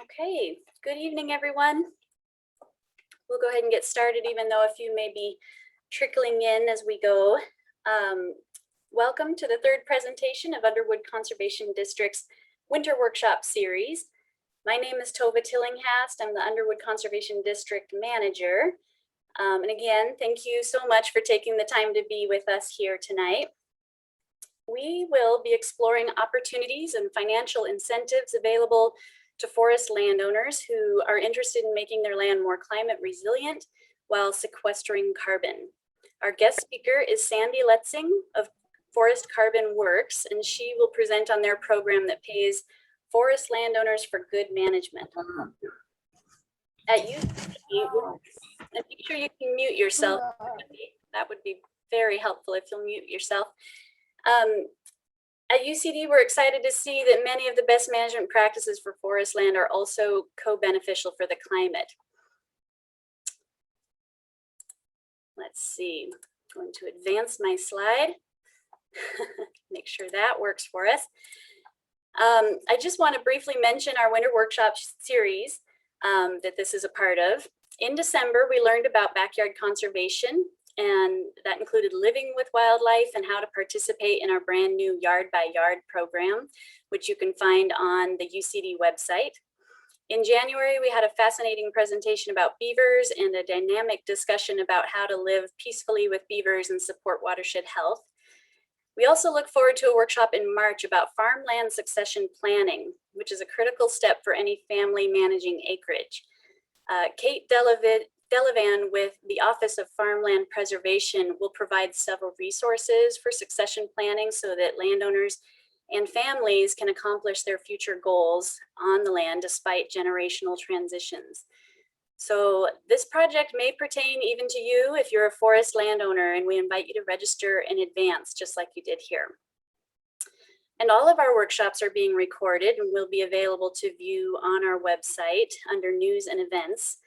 Okay, good evening, everyone. We'll go ahead and get started, even though a few may be trickling in as we go. Welcome to the third presentation of Underwood Conservation District's Winter Workshop Series. My name is Tova Tillinghast. I'm the Underwood Conservation District Manager. And again, thank you so much for taking the time to be with us here tonight. We will be exploring opportunities and financial incentives available to forest landowners who are interested in making their land more climate resilient while sequestering carbon. Our guest speaker is Sandy Letzing of Forest Carbon Works, and she will present on their program that pays forest landowners for good management. At UCD, and make sure you can mute yourself. That would be very helpful if you'll mute yourself. At UCD, we're excited to see that many of the best management practices for forest land are also co-beneficial for the climate. Let's see, I'm going to advance my slide. Make sure that works for us. I just want to briefly mention our Winter Workshop series that this is a part of. In December, we learned about backyard conservation, and that included living with wildlife and how to participate in our brand new Yard by Yard program, which you can find on the UCD website. In January, we had a fascinating presentation about beavers and a dynamic discussion about how to live peacefully with beavers and support watershed health. We also look forward to a workshop in March about farmland succession planning, which is a critical step for any family managing acreage. Kate Delavan with the Office of Farmland Preservation will provide several resources for succession planning so that landowners and families can accomplish their future goals on the land despite generational transitions. So this project may pertain even to you if you're a forest landowner, and we invite you to register in advance, just like you did here. And all of our workshops are being recorded and will be available to view on our website under news and events.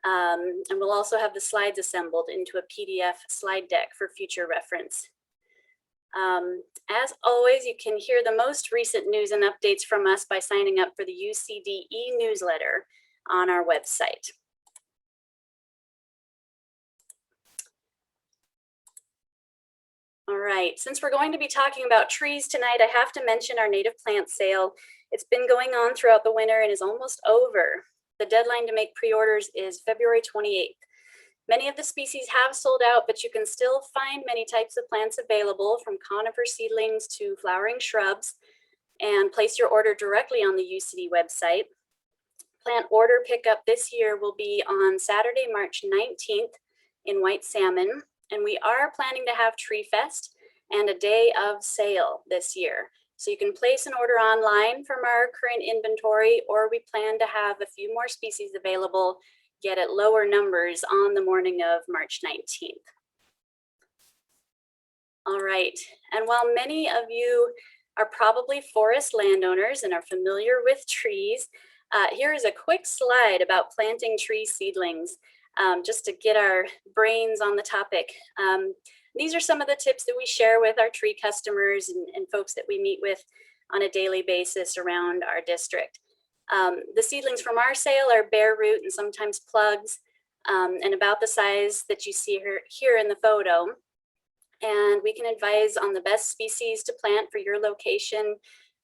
And we'll also have the slides assembled into a PDF slide deck for future reference. As always, you can hear the most recent news and updates from us by signing up for the UCD e-newsletter on our website. All right, since we're going to be talking about trees tonight, I have to mention our native plant sale. It's been going on throughout the winter and is almost over. The deadline to make pre-orders is February 28th. Many of the species have sold out, but you can still find many types of plants available, from conifer seedlings to flowering shrubs, and place your order directly on the UCD website. Plant order pickup this year will be on Saturday, March 19th in White Salmon, and we are planning to have Tree Fest and a day of sale this year. So you can place an order online from our current inventory, or we plan to have a few more species available, yet at lower numbers, on the morning of March 19th. All right, and while many of you are probably forest landowners and are familiar with trees, here is a quick slide about planting tree seedlings, just to get our brains on the topic. These are some of the tips that we share with our tree customers and folks that we meet with on a daily basis around our district. The seedlings from our sale are bare root and sometimes plugs, and about the size that you see here in the photo. And we can advise on the best species to plant for your location,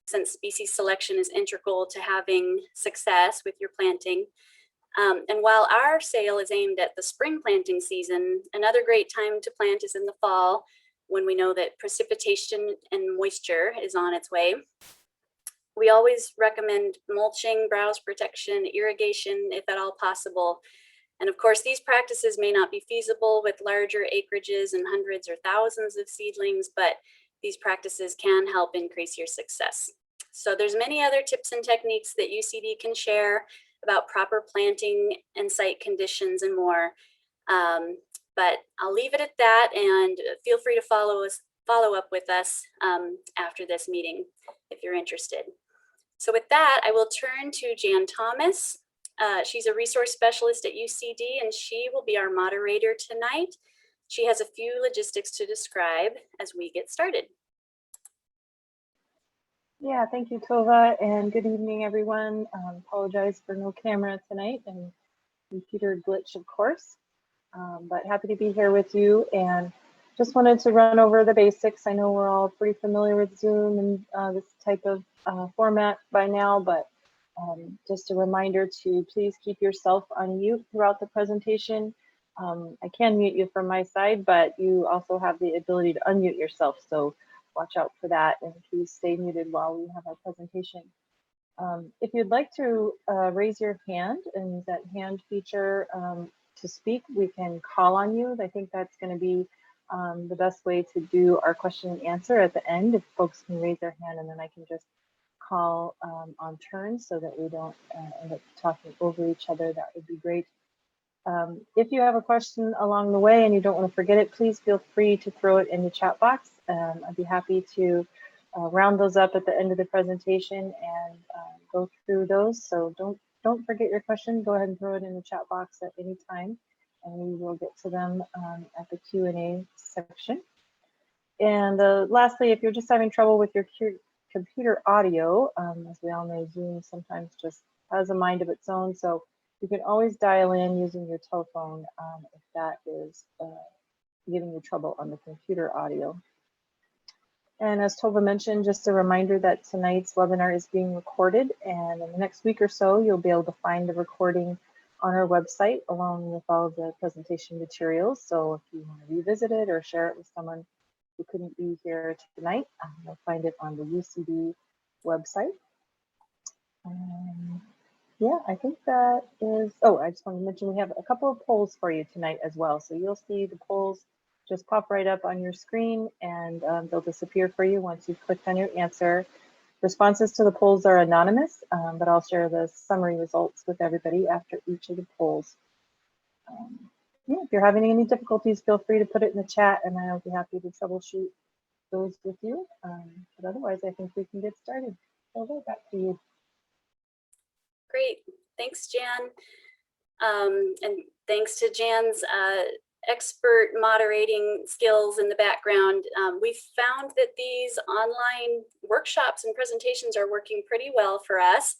since species selection is integral to having success with your planting. And while our sale is aimed at the spring planting season, another great time to plant is in the fall, when we know that precipitation and moisture is on its way. We always recommend mulching, browse protection, irrigation, if at all possible. And of course, these practices may not be feasible with larger acreages and hundreds or thousands of seedlings, but these practices can help increase your success. So there's many other tips and techniques that UCD can share about proper planting and site conditions and more. But I'll leave it at that, and feel free to follow up with us after this meeting if you're interested. So with that, I will turn to Jan Thomas. She's a resource specialist at UCD, and she will be our moderator tonight. She has a few logistics to describe as we get started. Yeah, thank you, Tova, and good evening, everyone. Apologize for no camera tonight and computer glitch, of course, but happy to be here with you and just wanted to run over the basics. I know we're all pretty familiar with Zoom and this type of format by now, but just a reminder to please keep yourself on mute throughout the presentation. I can mute you from my side, but you also have the ability to unmute yourself. So watch out for that and please stay muted while we have our presentation. If you'd like to raise your hand and use that hand feature to speak, we can call on you. I think that's going to be the best way to do our question and answer at the end. If folks can raise their hand and then I can just call on turn so that we don't end up talking over each other, that would be great. If you have a question along the way and you don't want to forget it, please feel free to throw it in the chat box. I'd be happy to round those up at the end of the presentation and go through those. So don't forget your question. Go ahead and throw it in the chat box at any time, and we will get to them at the Q&A section. And lastly, if you're just having trouble with your computer audio, as we all know, Zoom sometimes just has a mind of its own. So you can always dial in using your telephone if that is giving you trouble on the computer audio. And as Tova mentioned, just a reminder that tonight's webinar is being recorded, and in the next week or so, you'll be able to find the recording on our website along with all of the presentation materials. So if you want to revisit it or share it with someone who couldn't be here tonight, you'll find it on the UCB website. Yeah, I think that is, oh, I just want to mention we have a couple of polls for you tonight as well. So you'll see the polls just pop right up on your screen and they'll disappear for you once you've clicked on your answer. Responses to the polls are anonymous, but I'll share the summary results with everybody after each of the polls. Yeah, if you're having any difficulties, feel free to put it in the chat and I'll be happy to troubleshoot those with you. But otherwise, I think we can get started. So back to you. Great, thanks, Jan. And thanks to Jan's expert moderating skills in the background. We've found that these online workshops and presentations are working pretty well for us.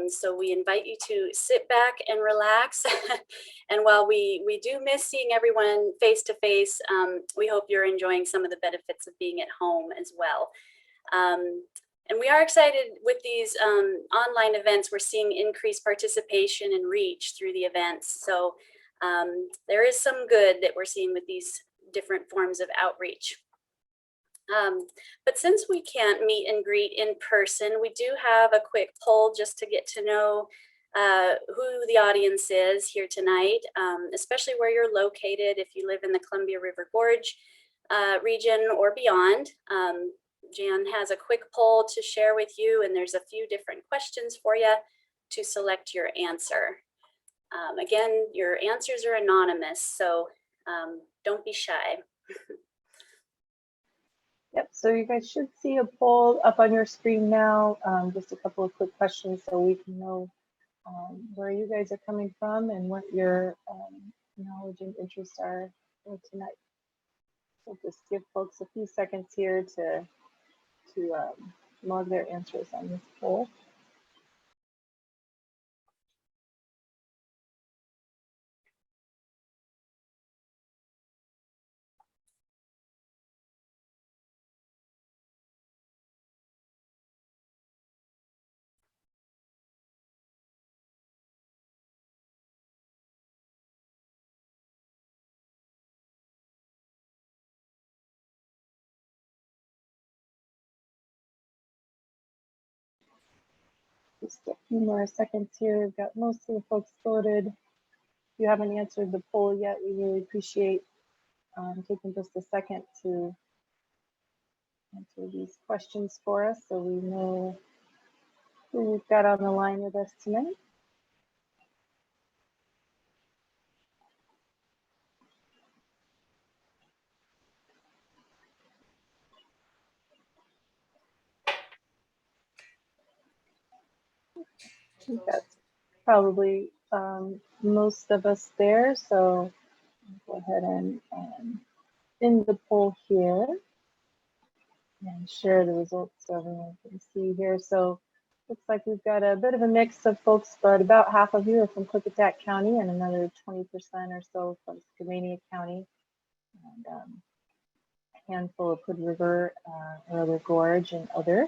So we invite you to sit back and relax. And while we do miss seeing everyone face to face, we hope you're enjoying some of the benefits of being at home as well. And we are excited with these online events. We're seeing increased participation and reach through the events. So there is some good that we're seeing with these different forms of outreach. But since we can't meet and greet in person, we do have a quick poll just to get to know who the audience is here tonight, especially where you're located. If you live in the Columbia River Gorge region or beyond, Jan has a quick poll to share with you, and there's a few different questions for you to select your answer. Again, your answers are anonymous, so don't be shy. Yep, so you guys should see a poll up on your screen now. Just a couple of quick questions so we can know where you guys are coming from and what your knowledge and interests are for tonight. So just give folks a few seconds here to log their answers on this poll. Just a few more seconds here. We've got most of the folks voted. If you haven't answered the poll yet, we really appreciate taking just a second to answer these questions for us so we know who we've got on the line with us tonight. I think that's probably most of us there. So I'll go ahead and end the poll here. and share the results so everyone can see here. So looks like we've got a bit of a mix of folks, but about half of you are from Klickitat County and another 20% or so from Skamania County, and a handful of Hood River or other gorge and other.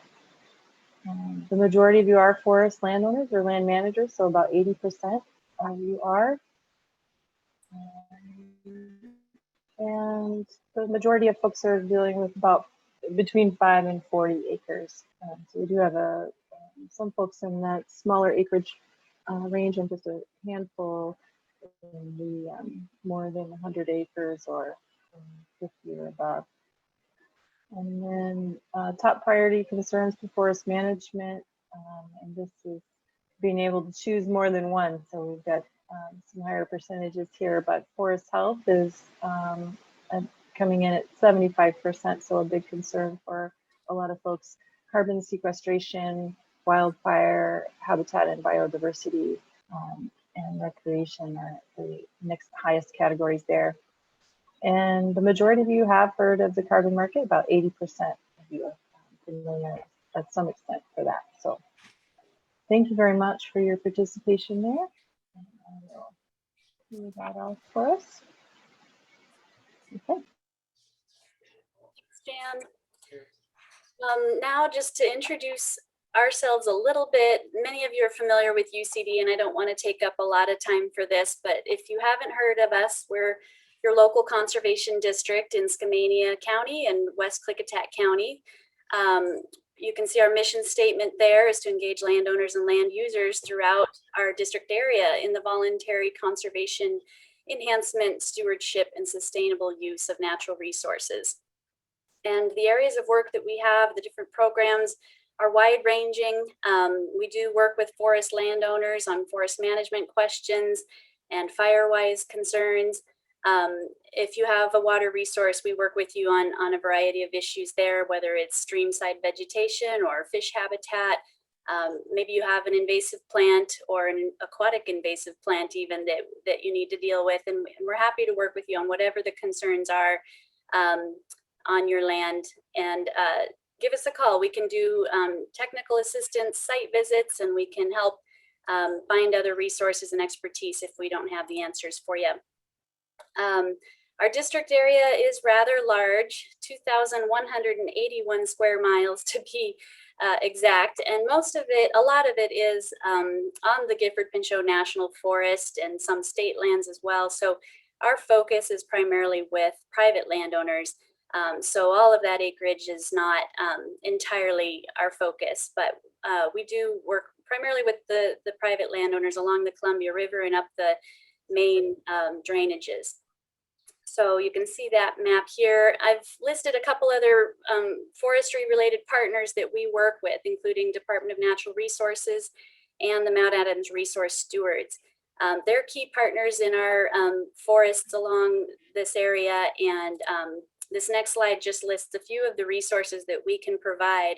The majority of you are forest landowners or land managers, so about 80% of you are. And the majority of folks are dealing with about between 5 and 40 acres. So we do have some folks in that smaller acreage range and just a handful in the more than 100 acres or 50 or above. And then top priority concerns for forest management, and this is being able to choose more than one. So we've got some higher percentages here, but forest health is coming in at 75%, so a big concern for a lot of folks. Carbon sequestration, wildfire, habitat and biodiversity, and recreation are the next highest categories there. And the majority of you have heard of the carbon market. About 80% of you are familiar at some extent for that. So thank you very much for your participation there. And I will move that off for us. Okay. Thanks, Jan. Now just to introduce ourselves a little bit, many of you are familiar with UCD and I don't want to take up a lot of time for this, but if you haven't heard of us, we're your local conservation district in Skamania County and West Klickitat County. You can see our mission statement there is to engage landowners and land users throughout our district area in the voluntary conservation, enhancement, stewardship, and sustainable use of natural resources. And the areas of work that we have, the different programs are wide ranging. We do work with forest landowners on forest management questions and fire-wise concerns. If you have a water resource, we work with you on a variety of issues there, whether it's streamside vegetation or fish habitat. Maybe you have an invasive plant or an aquatic invasive plant even that you need to deal with. And we're happy to work with you on whatever the concerns are on your land. And give us a call. We can do technical assistance, site visits, and we can help find other resources and expertise if we don't have the answers for you. Our district area is rather large, 2,181 square miles to be exact, and most of it, a lot of it is on the Gifford-Pinchot National Forest and some state lands as well. So our focus is primarily with private landowners. So all of that acreage is not entirely our focus, but we do work primarily with the private landowners along the Columbia River and up the main drainages. So you can see that map here. I've listed a couple other forestry related partners that we work with, including Department of Natural Resources and the Mount Adams Resource Stewards. They're key partners in our forests along this area, and this next slide just lists a few of the resources that we can provide.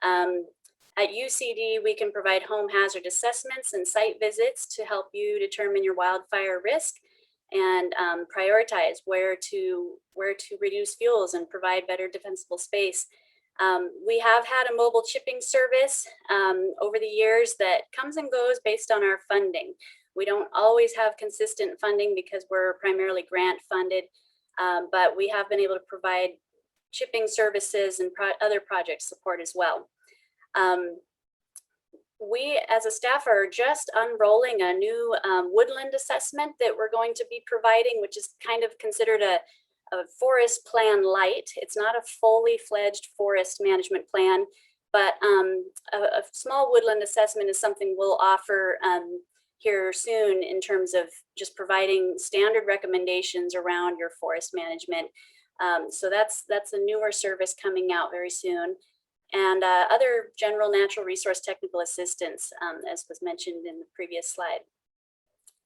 At UCD, we can provide home hazard assessments and site visits to help you determine your wildfire risk and prioritize where to reduce fuels and provide better defensible space. We have had a mobile chipping service over the years that comes and goes based on our funding. We don't always have consistent funding because we're primarily grant funded, but we have been able to provide chipping services and other project support as well. We as a staff are just unrolling a new woodland assessment that we're going to be providing, which is kind of considered a forest plan light. It's not a fully fledged forest management plan, but a small woodland assessment is something we'll offer here soon in terms of just providing standard recommendations around your forest management. So that's a newer service coming out very soon. And other general natural resource technical assistance, as was mentioned in the previous slide.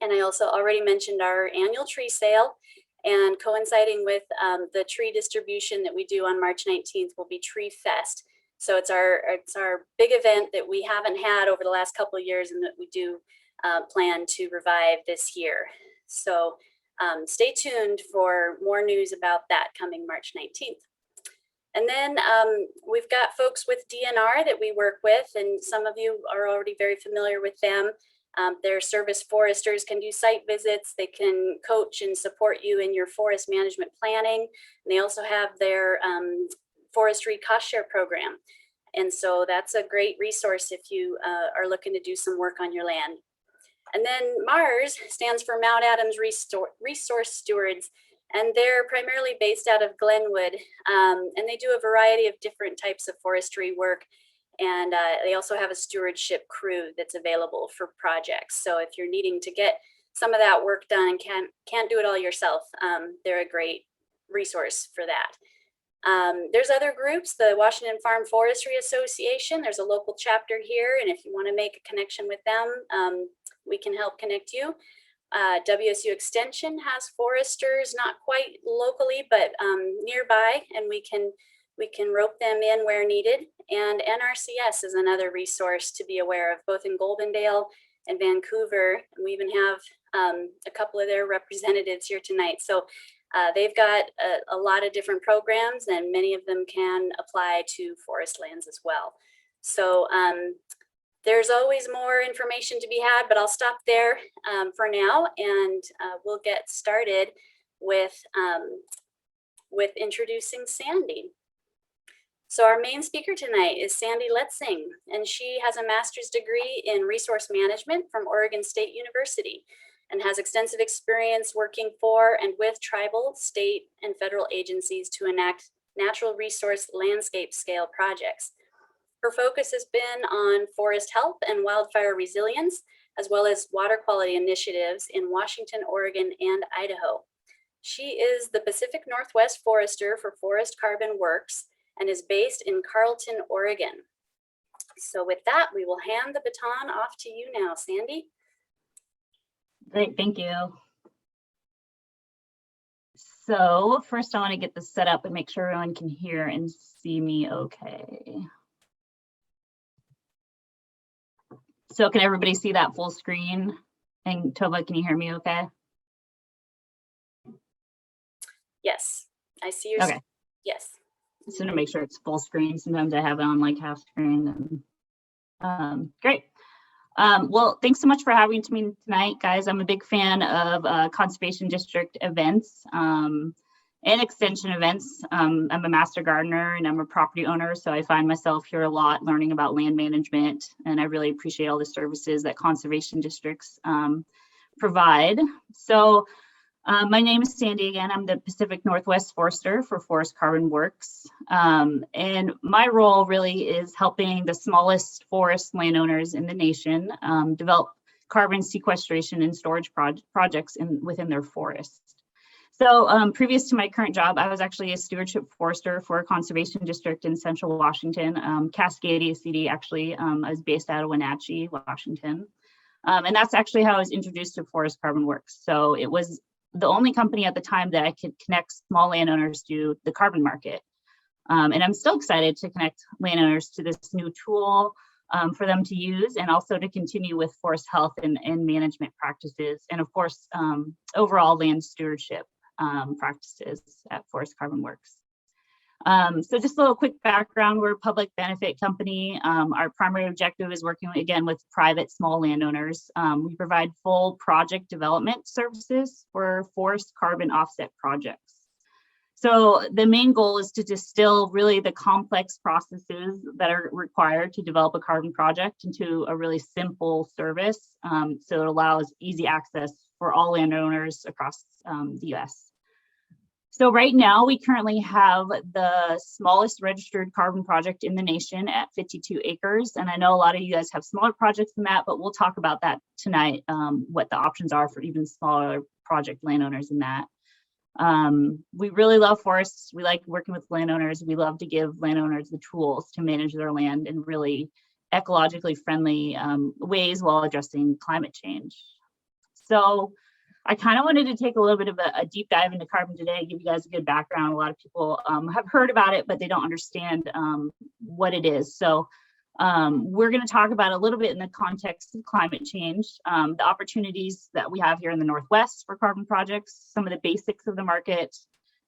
And I also already mentioned our annual tree sale, and coinciding with the tree distribution that we do on March 19th will be Tree Fest. So it's our big event that we haven't had over the last couple of years and that we do plan to revive this year. So stay tuned for more news about that coming March 19th. And then we've got folks with DNR that we work with, and some of you are already very familiar with them. Their service foresters can do site visits. They can coach and support you in your forest management planning. And they also have their forestry cost share program. And so that's a great resource if you are looking to do some work on your land. And then MARS stands for Mount Adams Resource Stewards, and they're primarily based out of Glenwood. And they do a variety of different types of forestry work. And they also have a stewardship crew that's available for projects. So if you're needing to get some of that work done and can't do it all yourself, they're a great resource for that. There's other groups, the Washington Farm Forestry Association. There's a local chapter here, and if you want to make a connection with them, we can help connect you. WSU Extension has foresters, not quite locally, but nearby, and we can rope them in where needed. And NRCS is another resource to be aware of, both in Goldendale and Vancouver. And we even have a couple of their representatives here tonight. So they've got a lot of different programs, and many of them can apply to forest lands as well. So there's always more information to be had, but I'll stop there for now, and we'll get started with introducing Sandy. So our main speaker tonight is Sandy Letzing, and she has a master's degree in resource management from Oregon State University, and has extensive experience working for and with tribal, state, and federal agencies to enact natural resource landscape scale projects. Her focus has been on forest health and wildfire resilience, as well as water quality initiatives in Washington, Oregon, and Idaho. She is the Pacific Northwest Forester for Forest Carbon Works and is based in Carlton, Oregon. So with that, we will hand the baton off to you now, Sandy. Great, thank you. So first I want to get this set up and make sure everyone can hear and see me okay. So can everybody see that full screen? And Tova, can you hear me okay? Yes, I see your Okay. Yes. Just want to make sure it's full screen. Sometimes I have it on like half screen. And, great. Well, thanks so much for having me tonight, guys. I'm a big fan of conservation district events and extension events. I'm a master gardener and I'm a property owner, so I find myself here a lot learning about land management, and I really appreciate all the services that conservation districts provide. So my name is Sandy again. I'm the Pacific Northwest Forester for Forest Carbon Works. And my role really is helping the smallest forest landowners in the nation develop carbon sequestration and storage projects within their forests. So previous to my current job, I was actually a stewardship forester for a conservation district in central Washington, Cascadia City, actually. I was based out of Wenatchee, Washington. And that's actually how I was introduced to Forest Carbon Works. So it was the only company at the time that I could connect small landowners to the carbon market. And I'm still excited to connect landowners to this new tool for them to use, and also to continue with forest health and management practices, and of course, overall land stewardship practices at Forest Carbon Works. So just a little quick background, we're a public benefit company. Our primary objective is working again with private small landowners. We provide full project development services for forest carbon offset projects. So the main goal is to distill really the complex processes that are required to develop a carbon project into a really simple service. So it allows easy access for all landowners across the US. So right now, we currently have the smallest registered carbon project in the nation at 52 acres. And I know a lot of you guys have smaller projects than that, but we'll talk about that tonight, what the options are for even smaller project landowners in that. We really love forests. We like working with landowners. We love to give landowners the tools to manage their land in really ecologically friendly ways while addressing climate change. So I kind of wanted to take a little bit of a deep dive into carbon today, give you guys a good background. A lot of people have heard about it, but they don't understand what it is. So we're going to talk about a little bit in the context of climate change, the opportunities that we have here in the Northwest for carbon projects, some of the basics of the market,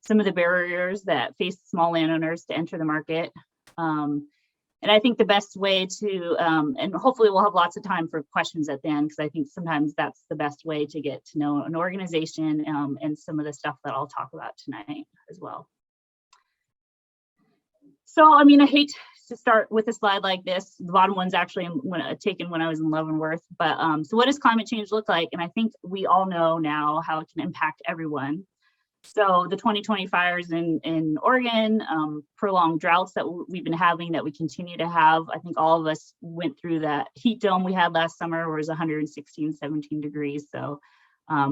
some of the barriers that face small landowners to enter the market. And I think the best way to, and hopefully we'll have lots of time for questions at the end, because I think sometimes that's the best way to get to know an organization and some of the stuff that I'll talk about tonight as well. So, I mean, I hate to start with a slide like this. The bottom one's actually taken when I was in Leavenworth. But so what does climate change look like? And I think we all know now how it can impact everyone. So the 2020 fires in Oregon, prolonged droughts that we've been having, that we continue to have. I think all of us went through that heat dome we had last summer, where it was 116, 17 degrees. So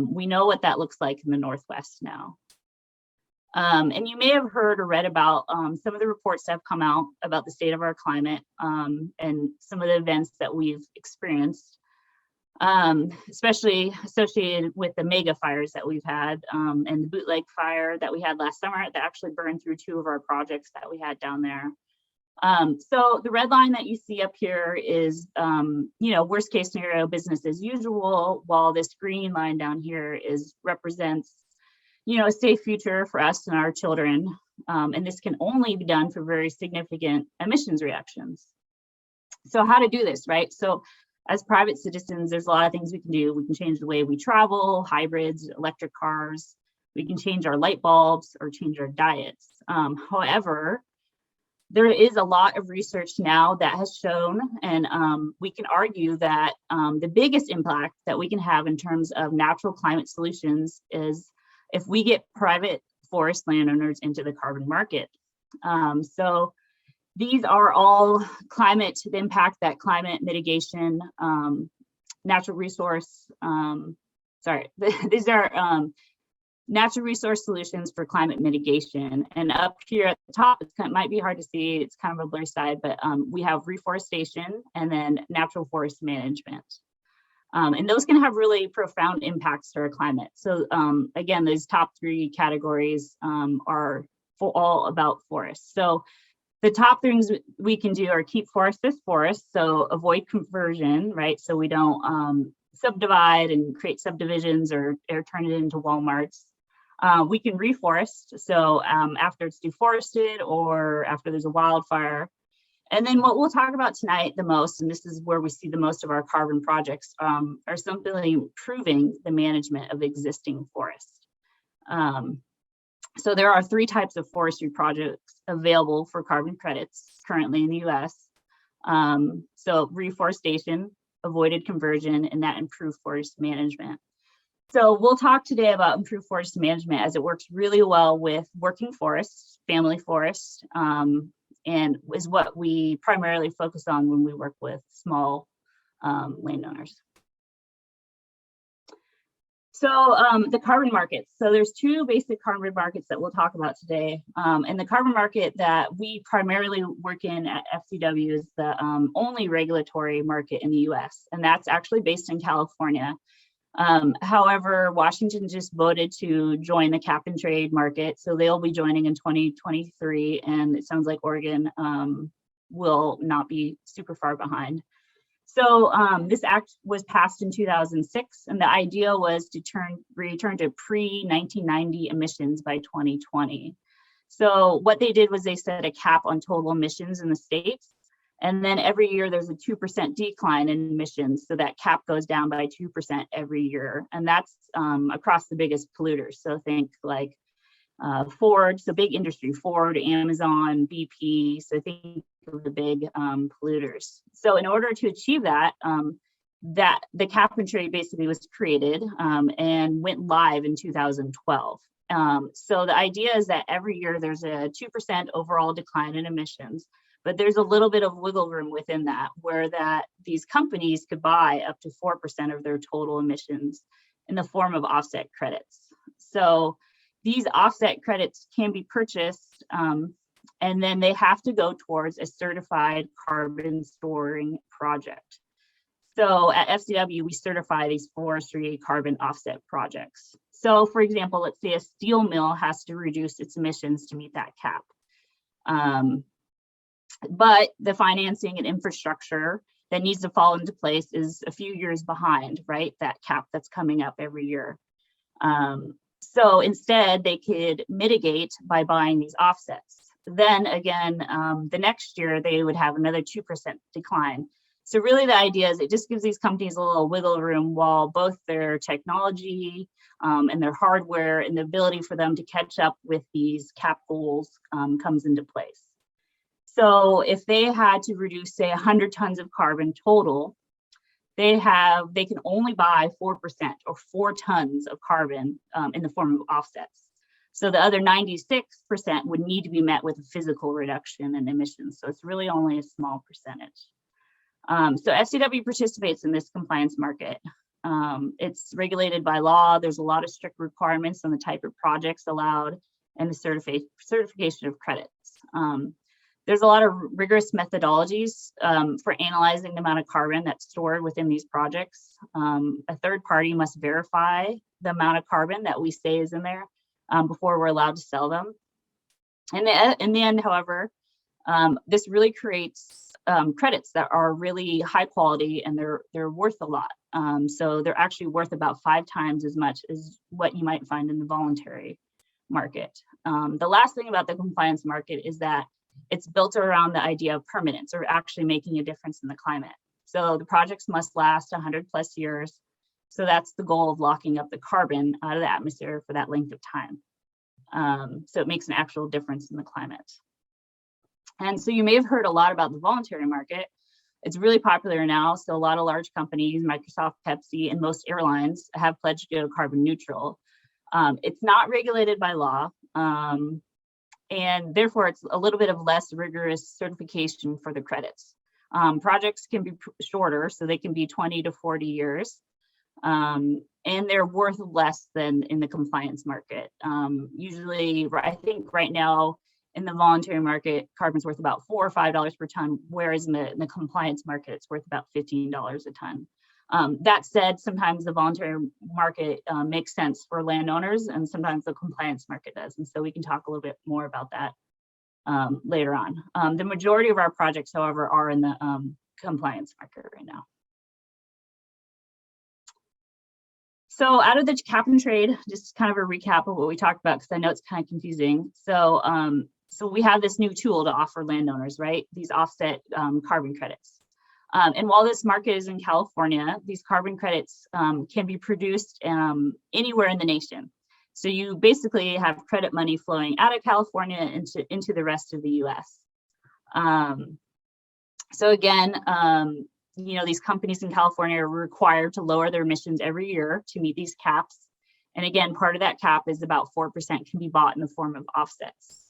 we know what that looks like in the Northwest now. And you may have heard or read about some of the reports that have come out about the state of our climate and some of the events that we've experienced, especially associated with the mega fires that we've had and the bootleg fire that we had last summer that actually burned through 2 of our projects that we had down there. So the red line that you see up here is, you know, worst case scenario, business as usual, while this green line down here represents, you know, a safe future for us and our children. And this can only be done for very significant emissions reductions. So how to do this, right? So as private citizens, there's a lot of things we can do. We can change the way we travel, hybrids, electric cars. We can change our light bulbs or change our diets. However, there is a lot of research now that has shown, and we can argue that the biggest impact that we can have in terms of natural climate solutions is if we get private forest landowners into the carbon market. So these are all the impact that climate mitigation, natural resource, these are natural resource solutions for climate mitigation. And up here at the top, it might be hard to see, it's kind of a blurry side, but we have reforestation and then natural forest management. And those can have really profound impacts to our climate. So again, those top 3 categories are all about forests. So the top things we can do are keep forests as forests, so avoid conversion, right? So we don't subdivide and create subdivisions or turn it into Walmarts. We can reforest, so after it's deforested or after there's a wildfire. And then what we'll talk about tonight the most, and this is where we see the most of our carbon projects, are simply improving the management of existing forests. So there are 3 types of forestry projects available for carbon credits currently in the US. So reforestation, avoided conversion, and that improved forest management. So we'll talk today about improved forest management, as it works really well with working forests, family forests, and is what we primarily focus on when we work with small landowners. So the carbon markets. So there's 2 basic carbon markets that we'll talk about today. And the carbon market that we primarily work in at FCW is the only regulatory market in the US, and that's actually based in California. However, Washington just voted to join the cap and trade market, so they'll be joining in 2023, and it sounds like Oregon will not be super far behind. So this act was passed in 2006, and the idea was to return to pre-1990 emissions by 2020. So what they did was they set a cap on total emissions in the states, and then every year there's a 2% decline in emissions, so that cap goes down by 2% every year, and that's across the biggest polluters. So think like Ford, so big industry, Ford, Amazon, BP, so think of the big polluters. So in order to achieve that, the cap and trade basically was created and went live in 2012. So the idea is that every year there's a 2% overall decline in emissions, but there's a little bit of wiggle room within that, where these companies could buy up to 4% of their total emissions in the form of offset credits. So these offset credits can be purchased, and then they have to go towards a certified carbon storing project. So at FCW, we certify these forestry carbon offset projects. So for example, let's say a steel mill has to reduce its emissions to meet that cap. But the financing and infrastructure that needs to fall into place is a few years behind, right? That cap that's coming up every year. So instead, they could mitigate by buying these offsets. Then again, the next year, they would have another 2% decline. So really the idea is it just gives these companies a little wiggle room while both their technology and their hardware and the ability for them to catch up with these cap goals comes into place. So if they had to reduce, say, 100 tons of carbon total, they can only buy 4% or 4 tons of carbon in the form of offsets. So the other 96% would need to be met with a physical reduction in emissions. So it's really only a small percentage. So FCW participates in this compliance market. It's regulated by law. There's a lot of strict requirements on the type of projects allowed and the certification of credits. There's a lot of rigorous methodologies for analyzing the amount of carbon that's stored within these projects. A third party must verify the amount of carbon that we say is in there before we're allowed to sell them. And in the end, however, this really creates credits that are really high quality and they're worth a lot. So they're actually worth about 5 times as much as what you might find in the voluntary market. The last thing about the compliance market is that it's built around the idea of permanence or actually making a difference in the climate. So the projects must last 100+ years. So that's the goal of locking up the carbon out of the atmosphere for that length of time. So it makes an actual difference in the climate. And so you may have heard a lot about the voluntary market. It's really popular now. So a lot of large companies, Microsoft, Pepsi, and most airlines have pledged to go carbon neutral. It's not regulated by law. And therefore, it's a little bit of less rigorous certification for the credits. Projects can be shorter, so they can be 20 to 40 years. And they're worth less than in the compliance market. Usually, I think right now, in the voluntary market, carbon's worth about $4 or $5 per ton, whereas in the compliance market, it's worth about $15 a ton. That said, sometimes the voluntary market makes sense for landowners and sometimes the compliance market does. And so we can talk a little bit more about that later on. The majority of our projects, however, are in the compliance market right now. So out of the cap and trade, just kind of a recap of what we talked about, because I know it's kind of confusing. So we have this new tool to offer landowners, right? These offset carbon credits. And while this market is in California, these carbon credits can be produced anywhere in the nation. So you basically have credit money flowing out of California into the rest of the US. So again, you know, these companies in California are required to lower their emissions every year to meet these caps. And again, part of that cap is about 4% can be bought in the form of offsets.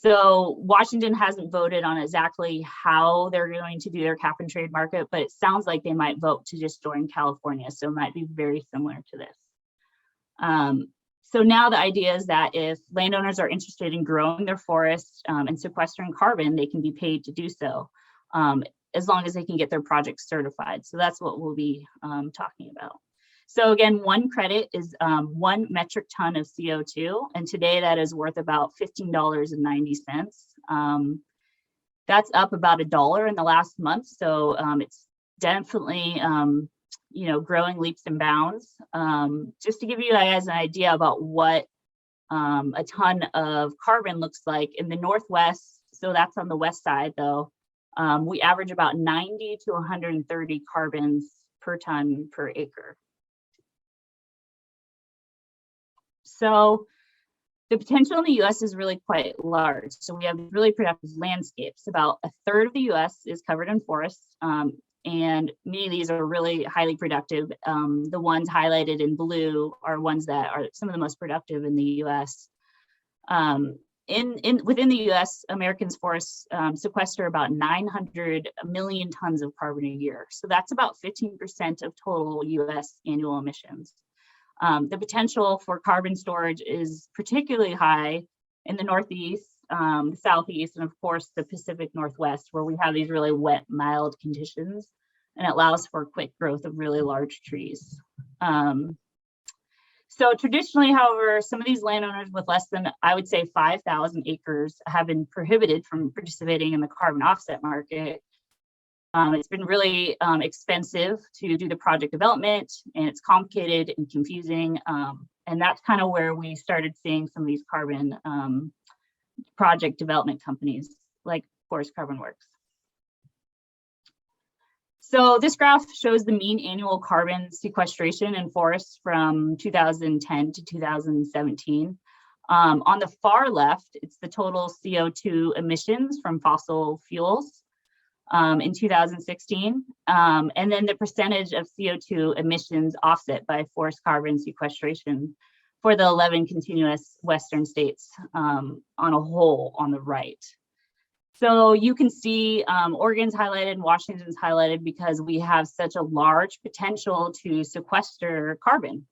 So Washington hasn't voted on exactly how they're going to do their cap and trade market, but it sounds like they might vote to just join California. So it might be very similar to this. So now the idea is that if landowners are interested in growing their forests and sequestering carbon, they can be paid to do so, as long as they can get their projects certified. So that's what we'll be talking about. So again, one credit is 1 metric ton of CO2, and today that is worth about $15.90. That's up about $1 in the last month, so it's definitely you know, growing leaps and bounds. Just to give you guys an idea about what a ton of carbon looks like in the Northwest, so that's on the west side though, we average about 90 to 130 carbons per ton per acre. So the potential in the US is really quite large. So we have really productive landscapes. About a third of the US is covered in forests, and many of these are really highly productive. The ones highlighted in blue are ones that are some of the most productive in the US. Within the US, Americans' forests sequester about 900 million tons of carbon a year. So that's about 15% of total US annual emissions. The potential for carbon storage is particularly high in the Northeast, the Southeast, and of course the Pacific Northwest, where we have these really wet, mild conditions, and it allows for quick growth of really large trees. So traditionally, however, some of these landowners with less than, I would say, 5,000 acres have been prohibited from participating in the carbon offset market. It's been really expensive to do the project development, and it's complicated and confusing. And that's kind of where we started seeing some of these carbon project development companies like Forest Carbon Works. So this graph shows the mean annual carbon sequestration in forests from 2010 to 2017. On the far left, it's the total CO2 emissions from fossil fuels in 2016, and then the percentage of CO2 emissions offset by forest carbon sequestration for the 11 continuous Western states on a whole on the right. So you can see Oregon's highlighted and Washington's highlighted because we have such a large potential to sequester carbon.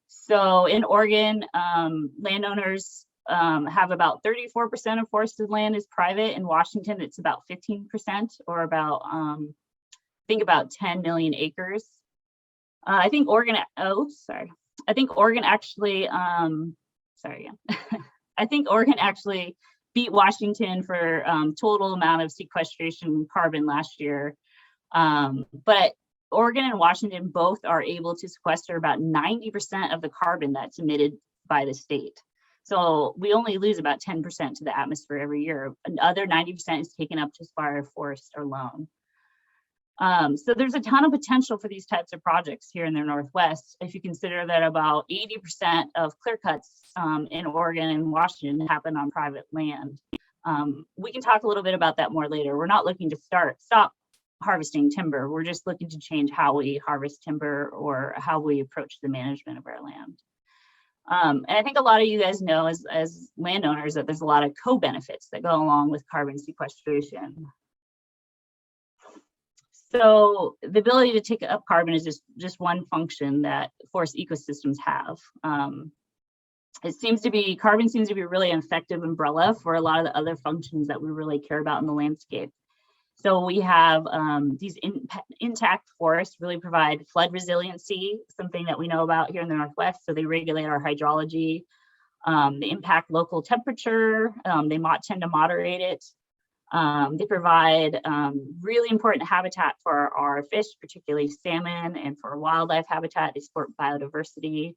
So in Oregon, landowners have about 34% of forested land is private. In Washington, it's about 15%, or about, I think about 10 million acres. I think Oregon, I think Oregon actually, I think Oregon actually beat Washington for total amount of sequestration carbon last year. But Oregon and Washington both are able to sequester about 90% of the carbon that's emitted by the state. So we only lose about 10% to the atmosphere every year. Another 90% is taken up just by our forests alone. So there's a ton of potential for these types of projects here in the Northwest. If you consider that about 80% of clear cuts in Oregon and Washington happen on private land. We can talk a little bit about that more later. We're not looking to stop harvesting timber. We're just looking to change how we harvest timber or how we approach the management of our land. And I think a lot of you guys know as landowners that there's a lot of co-benefits that go along with carbon sequestration. So the ability to take up carbon is just one function that forest ecosystems have. Carbon seems to be a really effective umbrella for a lot of the other functions that we really care about in the landscape. So we have these intact forests really provide flood resiliency, something that we know about here in the Northwest. So they regulate our hydrology, they impact local temperature, they tend to moderate it. They provide really important habitat for our fish, particularly salmon, and for wildlife habitat. They support biodiversity.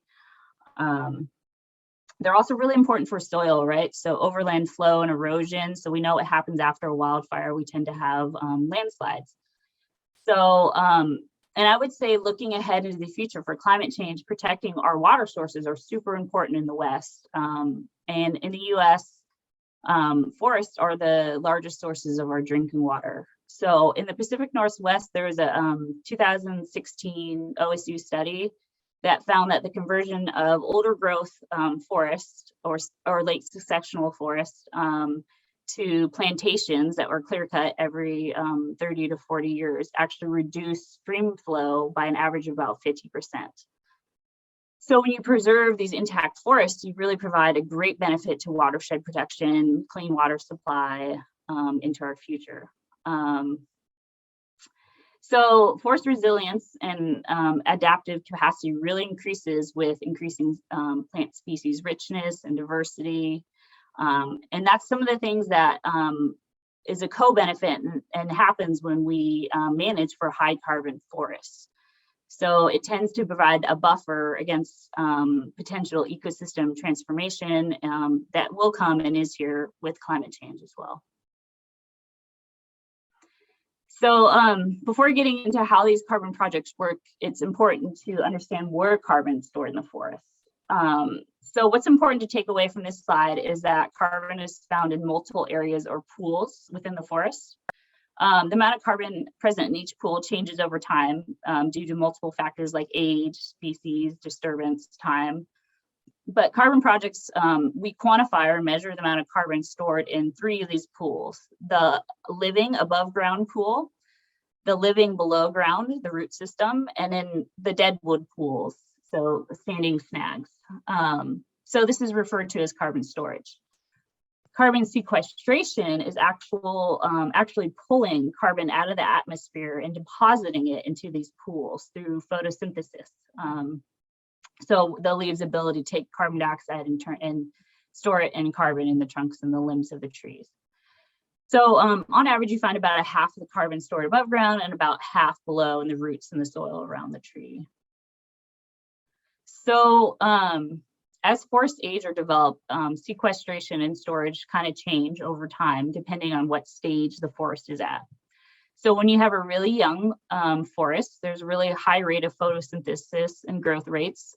They're also really important for soil, right? So overland flow and erosion. So we know what happens after a wildfire. We tend to have landslides. So, and I would say looking ahead into the future for climate change, protecting our water sources are super important in the West. And in the US, forests are the largest sources of our drinking water. So in the Pacific Northwest, there was a 2016 OSU study that found that the conversion of older growth forests or late successional forests to plantations that were clear cut every 30 to 40 years actually reduced stream flow by an average of about 50%. So when you preserve these intact forests, you really provide a great benefit to watershed protection, clean water supply into our future. So forest resilience and adaptive capacity really increases with increasing plant species richness and diversity. And that's some of the things that is a co-benefit and happens when we manage for high carbon forests. So it tends to provide a buffer against potential ecosystem transformation that will come and is here with climate change as well. So before getting into how these carbon projects work, it's important to understand where carbon is stored in the forest. So what's important to take away from this slide is that carbon is found in multiple areas or pools within the forest. The amount of carbon present in each pool changes over time due to multiple factors like age, species, disturbance, time. But carbon projects, we quantify or measure the amount of carbon stored in 3 of these pools: the living above ground pool, the living below ground, the root system, and then the dead wood pools, so standing snags. So this is referred to as carbon storage. Carbon sequestration is actually pulling carbon out of the atmosphere and depositing it into these pools through photosynthesis. So the leaves' ability to take carbon dioxide and store it in carbon in the trunks and the limbs of the trees. So on average, you find about a half of the carbon stored above ground and about half below in the roots in the soil around the tree. So as forests age or develop, sequestration and storage kind of change over time, depending on what stage the forest is at. So when you have a really young forest, there's a really high rate of photosynthesis and growth rates.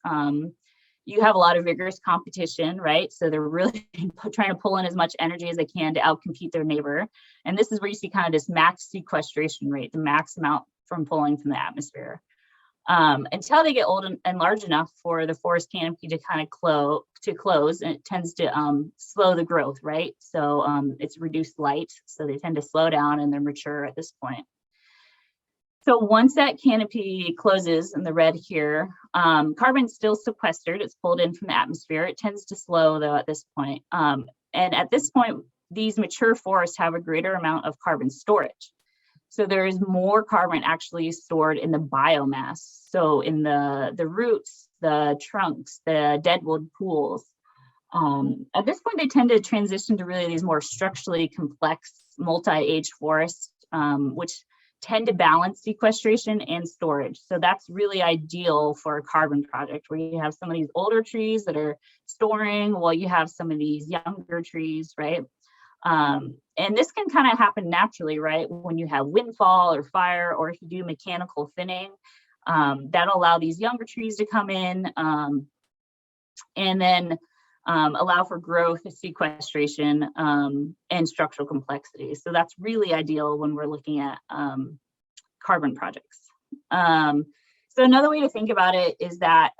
You have a lot of vigorous competition, right? So they're really trying to pull in as much energy as they can to outcompete their neighbor. And this is where you see kind of this max sequestration rate, the max amount from pulling from the atmosphere. Until they get old and large enough for the forest canopy to kind of close, and it tends to slow the growth, right? So it's reduced light, so they tend to slow down and they're mature at this point. So once that canopy closes in the red here, carbon's still sequestered, it's pulled in from the atmosphere. It tends to slow though at this point. And at this point, these mature forests have a greater amount of carbon storage. So there is more carbon actually stored in the biomass. So in the roots, the trunks, the deadwood pools. At this point, they tend to transition to really these more structurally complex multi-age forests, which tend to balance sequestration and storage. So that's really ideal for a carbon project where you have some of these older trees that are storing while you have some of these younger trees, right? And this can kind of happen naturally, right? When you have windfall or fire, or if you do mechanical thinning, that'll allow these younger trees to come in and then allow for growth, sequestration, and structural complexity. So that's really ideal when we're looking at carbon projects. So another way to think about it is that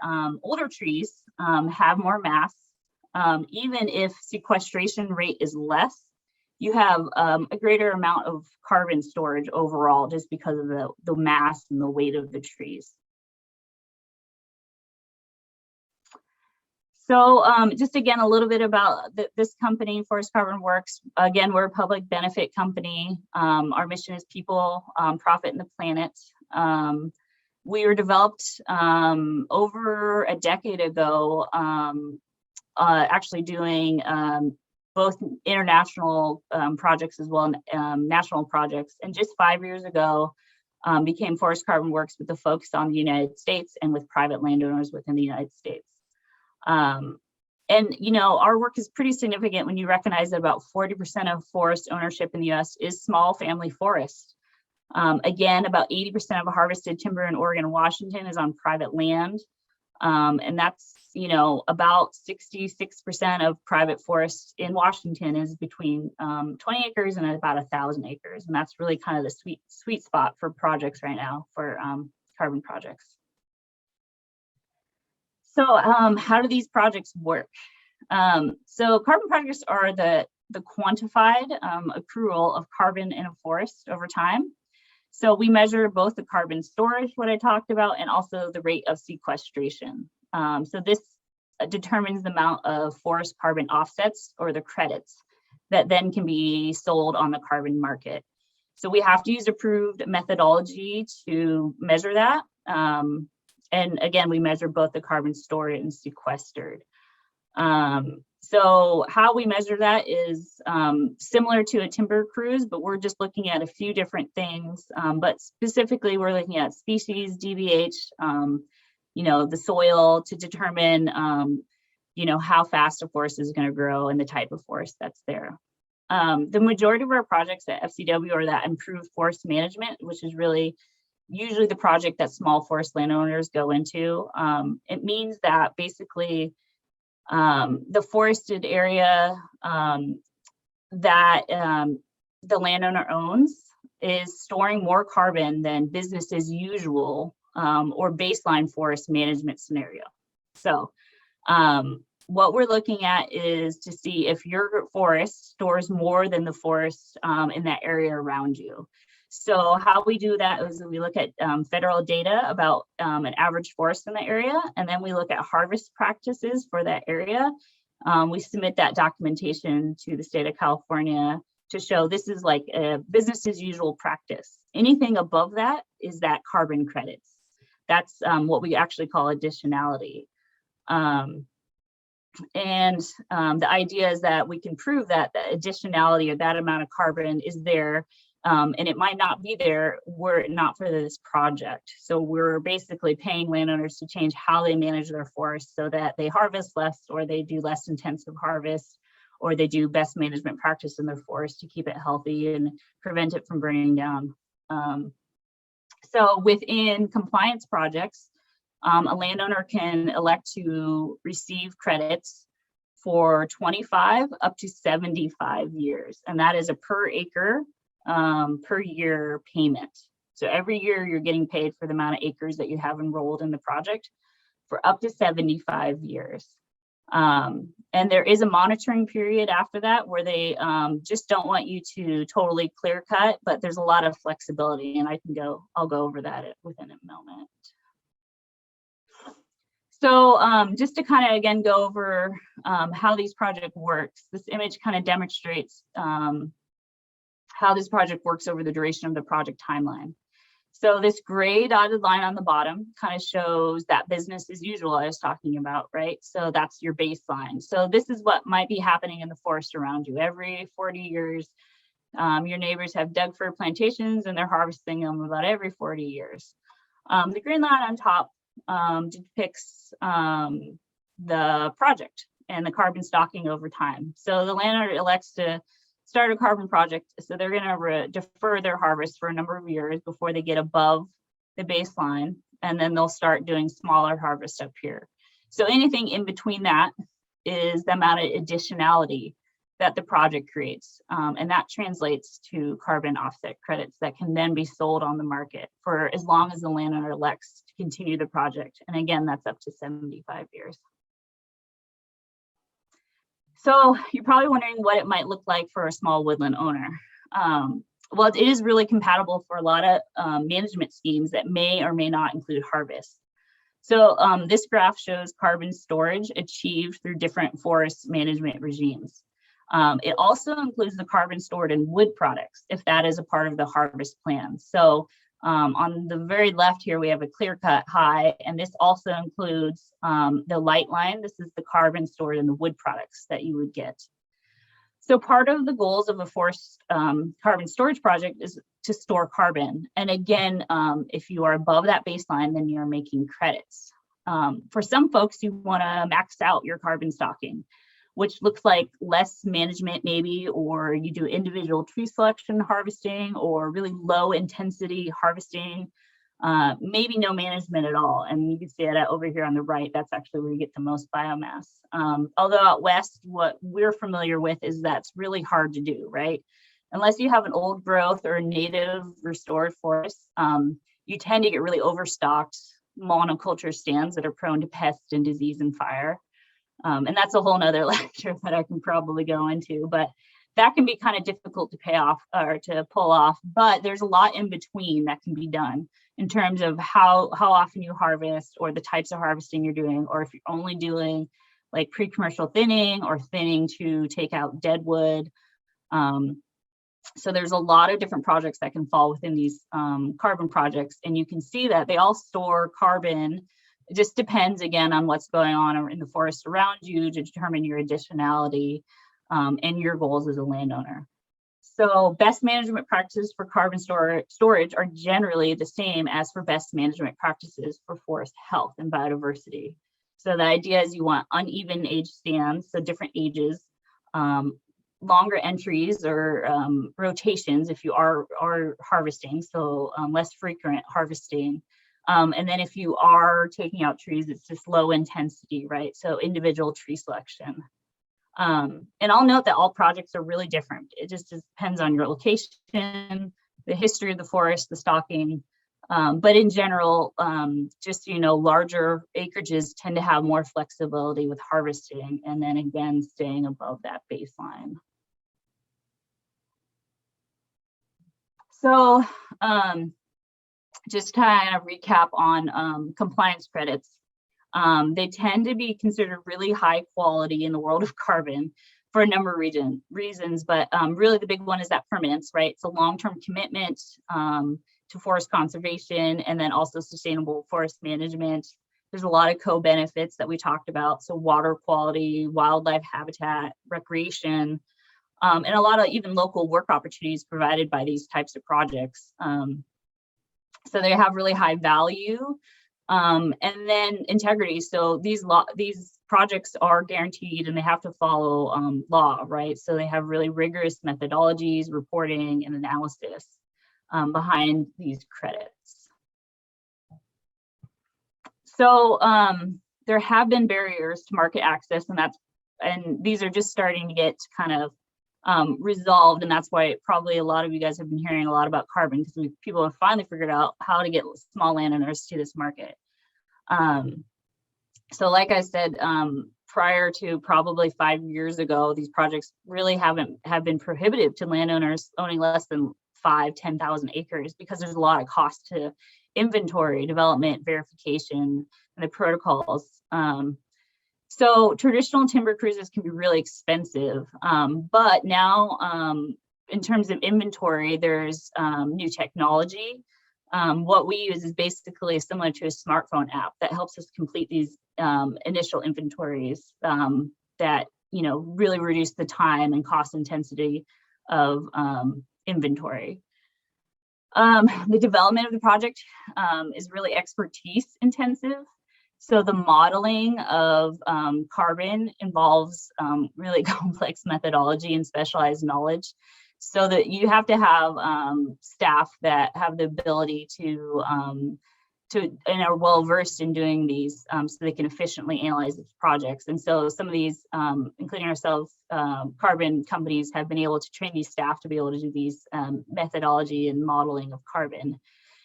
older trees have more mass. Even if sequestration rate is less, you have a greater amount of carbon storage overall just because of the mass and the weight of the trees. So just again, a little bit about this company, Forest Carbon Works. Again, we're a public benefit company. Our mission is people, profit, and the planet. We were developed over a decade ago, actually doing both international projects as well as national projects. And just 5 years ago, became Forest Carbon Works with the focus on the United States and with private landowners within the United States. And, you know, our work is pretty significant when you recognize that about 40% of forest ownership in the US is small family forest. Again, about 80% of harvested timber in Oregon and Washington is on private land. And that's, you know, about 66% of private forests in Washington is between 20 acres and about 1,000 acres. And that's really kind of the sweet spot for projects right now for carbon projects. So how do these projects work? So carbon projects are the quantified accrual of carbon in a forest over time. So we measure both the carbon storage, what I talked about, and also the rate of sequestration. So this determines the amount of forest carbon offsets, or the credits, that then can be sold on the carbon market. So we have to use approved methodology to measure that. And again, we measure both the carbon stored and sequestered. So how we measure that is similar to a timber cruise, but we're just looking at a few different things. But specifically, we're looking at species, DBH, you know, the soil to determine, you know, how fast a forest is going to grow and the type of forest that's there. The majority of our projects at FCW are that improved forest management, which is really usually the project that small forest landowners go into. It means that basically the forested area that the landowner owns is storing more carbon than business as usual or baseline forest management scenario. So what we're looking at is to see if your forest stores more than the forest in that area around you. So how we do that is we look at federal data about an average forest in the area, and then we look at harvest practices for that area. We submit that documentation to the state of California to show this is like a business as usual practice. Anything above that is that carbon credits. That's what we actually call additionality. And the idea is that we can prove that the additionality or that amount of carbon is there, and it might not be there were it not for this project. So we're basically paying landowners to change how they manage their forests so that they harvest less, or they do less intensive harvest, or they do best management practice in their forest to keep it healthy and prevent it from burning down. So within compliance projects, a landowner can elect to receive credits for 25 up to 75 years, and that is a per acre per year payment. So every year you're getting paid for the amount of acres that you have enrolled in the project for up to 75 years. And there is a monitoring period after that where they just don't want you to totally clear cut, but there's a lot of flexibility, and I'll go over that within a moment. So just to kind of, again, go over how these project works, this image kind of demonstrates how this project works over the duration of the project timeline. So this gray dotted line on the bottom kind of shows that business as usual I was talking about, right? So that's your baseline. So this is what might be happening in the forest around you. Every 40 years, your neighbors have dug fir plantations and they're harvesting them about every 40 years. The green line on top depicts the project and the carbon stocking over time. So the landowner elects to start a carbon project, so they're going to defer their harvest for a number of years before they get above the baseline, and then they'll start doing smaller harvests up here. So anything in between that is the amount of additionality that the project creates, and that translates to carbon offset credits that can then be sold on the market for as long as the landowner elects to continue the project. And again, that's up to 75 years. So you're probably wondering what it might look like for a small woodland owner. Well, it is really compatible for a lot of management schemes that may or may not include harvest. So this graph shows carbon storage achieved through different forest management regimes. It also includes the carbon stored in wood products, if that is a part of the harvest plan. So on the very left here, we have a clear-cut high, and this also includes the light line. This is the carbon stored in the wood products that you would get. So part of the goals of a forest carbon storage project is to store carbon. And again, if you are above that baseline, then you're making credits. For some folks, you want to max out your carbon stocking, which looks like less management maybe, or you do individual tree selection harvesting or really low intensity harvesting, maybe no management at all. And you can see that over here on the right, that's actually where you get the most biomass. Although out west, what we're familiar with is that's really hard to do, right? Unless you have an old growth or a native restored forest, you tend to get really overstocked monoculture stands that are prone to pest and disease and fire. And that's a whole nother lecture that I can probably go into, but that can be kind of difficult to pay off or to pull off. But there's a lot in between that can be done in terms of how often you harvest, or the types of harvesting you're doing, or if you're only doing like pre-commercial thinning or thinning to take out dead wood. So there's a lot of different projects that can fall within these carbon projects, and you can see that they all store carbon. It just depends, again, on what's going on in the forest around you to determine your additionality and your goals as a landowner. So best management practices for carbon storage are generally the same as for best management practices for forest health and biodiversity. So the idea is you want uneven age stands, so different ages, longer entries or rotations if you are harvesting, so less frequent harvesting. And then if you are taking out trees, it's just low intensity, right? So individual tree selection. And I'll note that all projects are really different. It just depends on your location, the history of the forest, the stocking. But in general, just, larger acreages tend to have more flexibility with harvesting, and then again, staying above that baseline. So, just kind of recap on compliance credits. They tend to be considered really high quality in the world of carbon for a number of reasons, but really the big one is that permanence, right? It's a long-term commitment to forest conservation, and then also sustainable forest management. There's a lot of co-benefits that we talked about. So water quality, wildlife habitat, recreation, and a lot of even local work opportunities provided by these types of projects. So they have really high value. And then integrity. So these projects are guaranteed and they have to follow law, right? So they have really rigorous methodologies, reporting, and analysis behind these credits. So there have been barriers to market access, and these are just starting to get kind of resolved, and that's why probably a lot of you guys have been hearing a lot about carbon, because people have finally figured out how to get small landowners to this market. So like I said, prior to probably 5 years ago, these projects really have been prohibitive to landowners owning less than 10,000 acres, because there's a lot of cost to inventory, development, verification, and the protocols. So traditional timber cruises can be really expensive, but now in terms of inventory, there's new technology. What we use is basically similar to a smartphone app that helps us complete these initial inventories that really reduce the time and cost intensity of inventory. The development of the project is really expertise intensive. So the modeling of carbon involves really complex methodology and specialized knowledge, so that you have to have staff that have the ability to and are well versed in doing these, so they can efficiently analyze these projects. And so some of these, including ourselves, carbon companies have been able to train these staff to be able to do these methodology and modeling of carbon.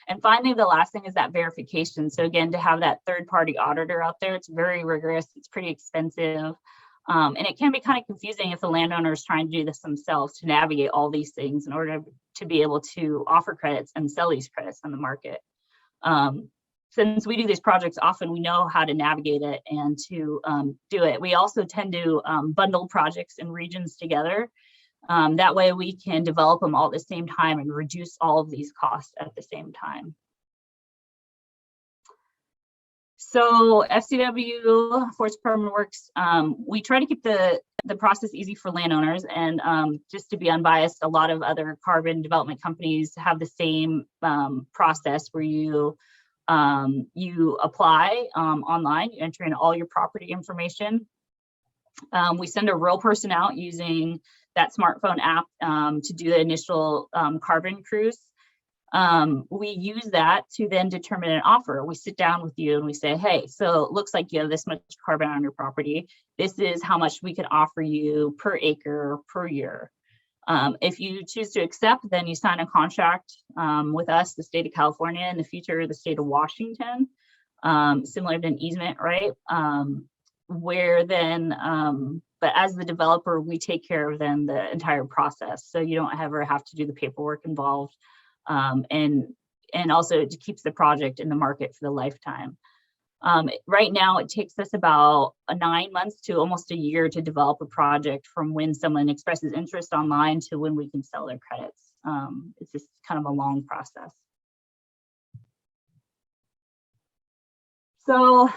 And finally, the last thing is that verification. So again, to have that third-party auditor out there, it's very rigorous, it's pretty expensive. And it can be kind of confusing if the landowner is trying to do this themselves, to navigate all these things in order to be able to offer credits and sell these credits on the market. Since we do these projects often, we know how to navigate it and to do it. We also tend to bundle projects and regions together. That way we can develop them all at the same time and reduce all of these costs at the same time. So FCW, Forest Department Works, we try to keep the process easy for landowners, and just to be unbiased, a lot of other carbon development companies have the same process where you apply online, you enter in all your property information. We send a real person out using that smartphone app to do the initial carbon cruise. We use that to then determine an offer. We sit down with you and we say, hey, so it looks like you have this much carbon on your property. This is how much we can offer you per acre per year. If you choose to accept, then you sign a contract with us, the state of California, in the future, the state of Washington, similar to an easement, right? Where then, but as the developer, we take care of then the entire process. So you don't ever have to do the paperwork involved. And also it keeps the project in the market for the lifetime. Right now, it takes us about 9 months to almost a year to develop a project from when someone expresses interest online to when we can sell their credits. It's just kind of a long process. So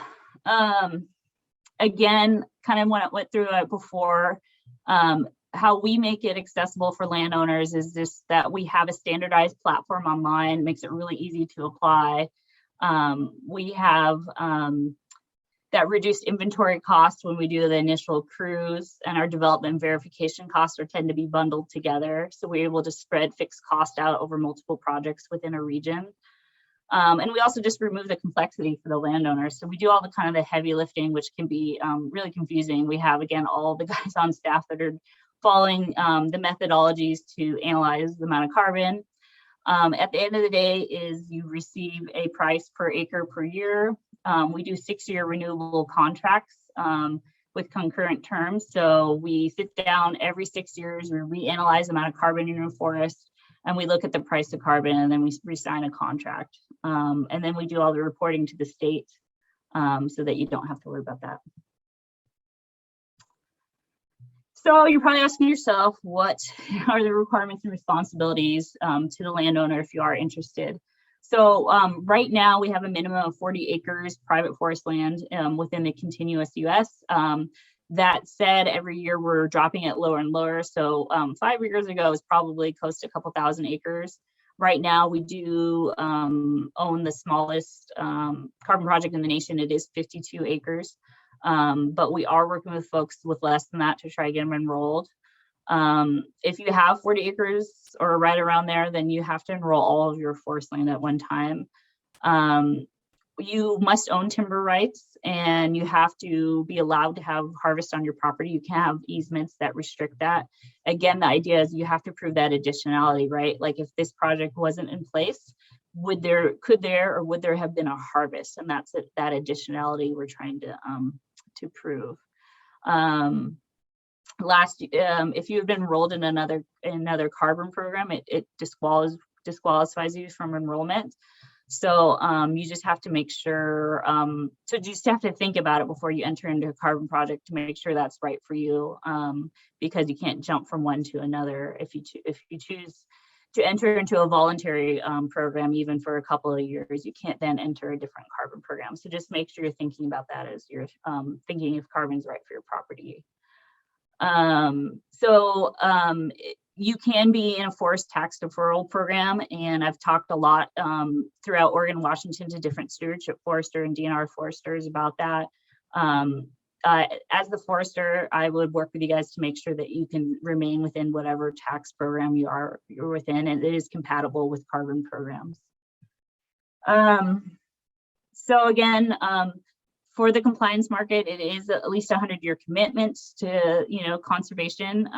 again, kind of when I went through it before, how we make it accessible for landowners is just that we have a standardized platform online, makes it really easy to apply. We have that reduced inventory costs when we do the initial cruise, and our development verification costs tend to be bundled together. So we're able to spread fixed cost out over multiple projects within a region. And we also just remove the complexity for the landowners. So we do all the kind of the heavy lifting, which can be really confusing. We have, again, all the guys on staff that are following the methodologies to analyze the amount of carbon. At the end of the day is you receive a price per acre per year. We do 6-year renewable contracts with concurrent terms. So we sit down every 6 years, we reanalyze the amount of carbon in your forest, and we look at the price of carbon, and then we re-sign a contract. And then we do all the reporting to the state so that you don't have to worry about that. So you're probably asking yourself, what are the requirements and responsibilities to the landowner if you are interested? So right now we have a minimum of 40 acres private forest land within the continuous US. That said, every year we're dropping it lower and lower. So 5 years ago, it was probably close to a couple thousand acres. Right now, we do own the smallest carbon project in the nation. It is 52 acres, but we are working with folks with less than that to try to get them enrolled. If you have 40 acres or right around there, then you have to enroll all of your forest land at one time. You must own timber rights, and you have to be allowed to have harvest on your property. You can't have easements that restrict that. Again, the idea is you have to prove that additionality, right? Like if this project wasn't in place, would there have been a harvest? And that's it, that additionality we're trying to prove. If you have been enrolled in another carbon program, it disqualifies you from enrollment. So you just have to make sure, so you just have to think about it before you enter into a carbon project to make sure that's right for you, because you can't jump from one to another. If you choose to enter into a voluntary program, even for a couple of years, you can't then enter a different carbon program. So just make sure you're thinking about that as you're thinking if carbon's right for your property. You can be in a forest tax deferral program, and I've talked a lot throughout Oregon and Washington to different stewardship forester and DNR foresters about that. As the forester, I would work with you guys to make sure that you can remain within whatever tax program you're within, and it is compatible with carbon programs. So again, for the compliance market, it is at least 100-year commitments to, conservation,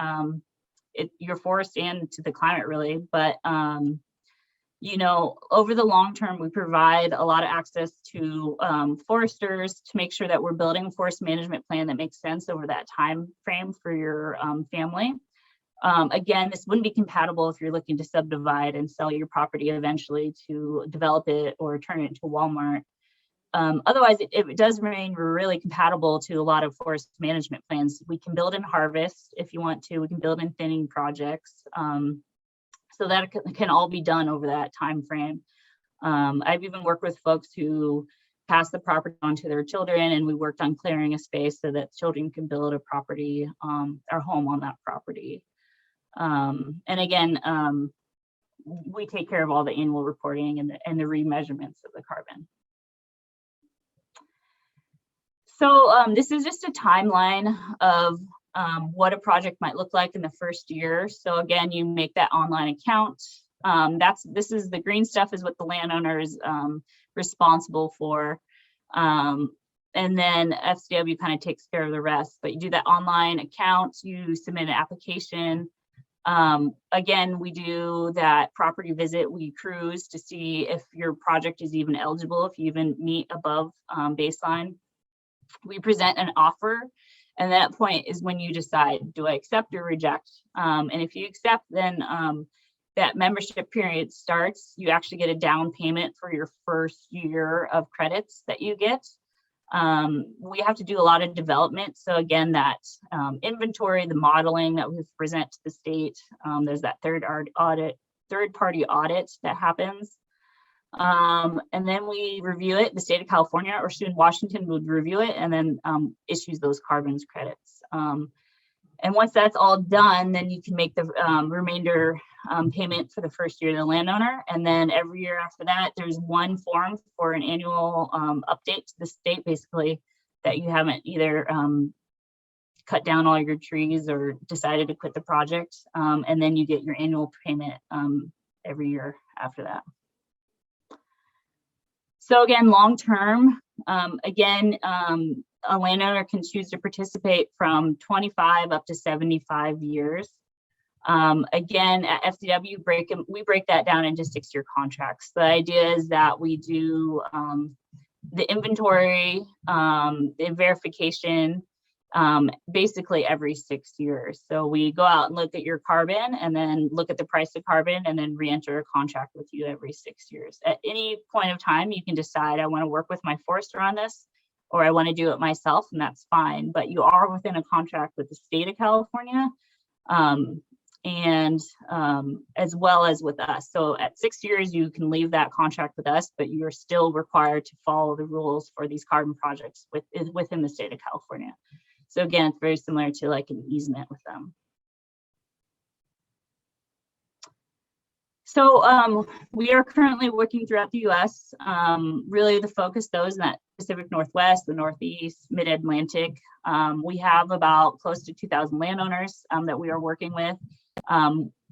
your forest and to the climate really. But, over the long term, we provide a lot of access to foresters to make sure that we're building a forest management plan that makes sense over that time frame for your family. Again, this wouldn't be compatible if you're looking to subdivide and sell your property eventually to develop it or turn it into Walmart. Otherwise, it does remain really compatible to a lot of forest management plans. We can build and harvest if you want to. We can build and thinning projects. So that can all be done over that time frame. I've even worked with folks who pass the property on to their children, and we worked on clearing a space so that children can build a property or home on that property. And again, we take care of all the annual reporting and the remeasurements of the carbon. So this is just a timeline of what a project might look like in the first year. So again, you make that online account. This is the green stuff is what the landowner is responsible for. And then FCW kind of takes care of the rest, but you do that online account, you submit an application. Again, we do that property visit, we cruise to see if your project is even eligible, if you even meet above baseline. We present an offer, and that point is when you decide, do I accept or reject? And if you accept, then that membership period starts. You actually get a down payment for your first year of credits that you get. We have to do a lot of development. So again, that inventory, the modeling that we present to the state, there's that third-party audit that happens. And then we review it. The state of California or soon Washington would review it and then issues those carbon credits. And once that's all done, then you can make the remainder payment for the first year to the landowner. And then every year after that, there's one form for an annual update to the state, basically, that you haven't either cut down all your trees or decided to quit the project. And then you get your annual payment every year after that. So again, long term, a landowner can choose to participate from 25 up to 75 years. Again, at FCW, we break that down into 6-year contracts. The idea is that we do the inventory, the verification, basically every 6 years. So we go out and look at your carbon and then look at the price of carbon and then re-enter a contract with you every 6 years. At any point of time, you can decide, I want to work with my forester on this, or I want to do it myself, and that's fine. But you are within a contract with the state of California and as well as with us. So at 6 years, you can leave that contract with us, but you're still required to follow the rules for these carbon projects within the state of California. So again, it's very similar to like an easement with them. So we are currently working throughout the US. Really the focus though is in that Pacific Northwest, the Northeast, Mid-Atlantic. We have about close to 2,000 landowners that we are working with.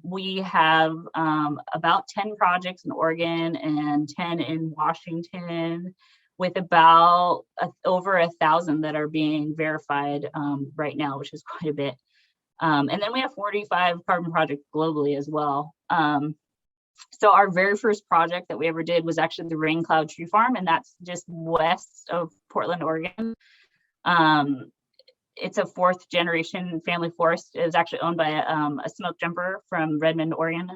We have about 10 projects in Oregon and 10 in Washington, with about over 1,000 that are being verified right now, which is quite a bit. And then we have 45 carbon projects globally as well. So our very first project that we ever did was actually the Rain Cloud Tree Farm, and that's just west of Portland, Oregon. It's a 4th generation family forest. It was actually owned by a smoke jumper from Redmond, Oregon.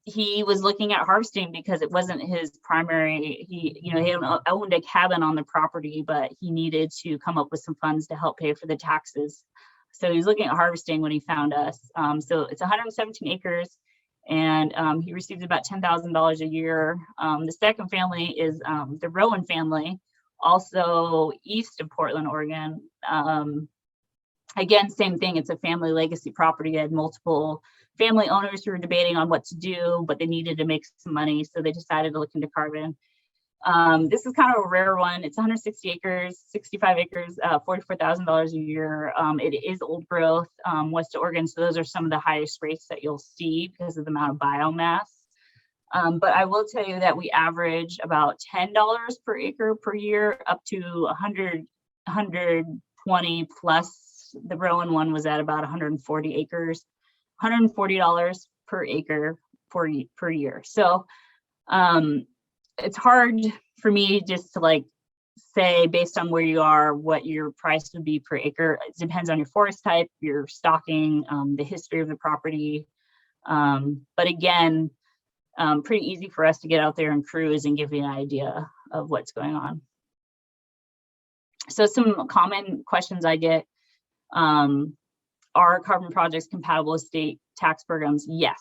He was looking at harvesting because it wasn't his primary. He owned a cabin on the property, but he needed to come up with some funds to help pay for the taxes. So he was looking at harvesting when he found us. So it's 117 acres, and he received about $10,000 a year. The second family is the Rowan family, also east of Portland, Oregon. Again, same thing. It's a family legacy property. It had multiple family owners who were debating on what to do, but they needed to make some money, so they decided to look into carbon. This is kind of a rare one. It's 160 acres, 65 acres, $44,000 a year. It is old growth, West Oregon, so those are some of the highest rates that you'll see because of the amount of biomass. But I will tell you that we average about $10 per acre per year, up to 120 plus. The Rowan one was at about 140 acres, $140 per acre per year. So it's hard for me just to like say based on where you are what your price would be per acre. It depends on your forest type, your stocking, the history of the property. But again, pretty easy for us to get out there and cruise and give you an idea of what's going on. So some common questions I get, are carbon projects compatible with state tax programs? Yes.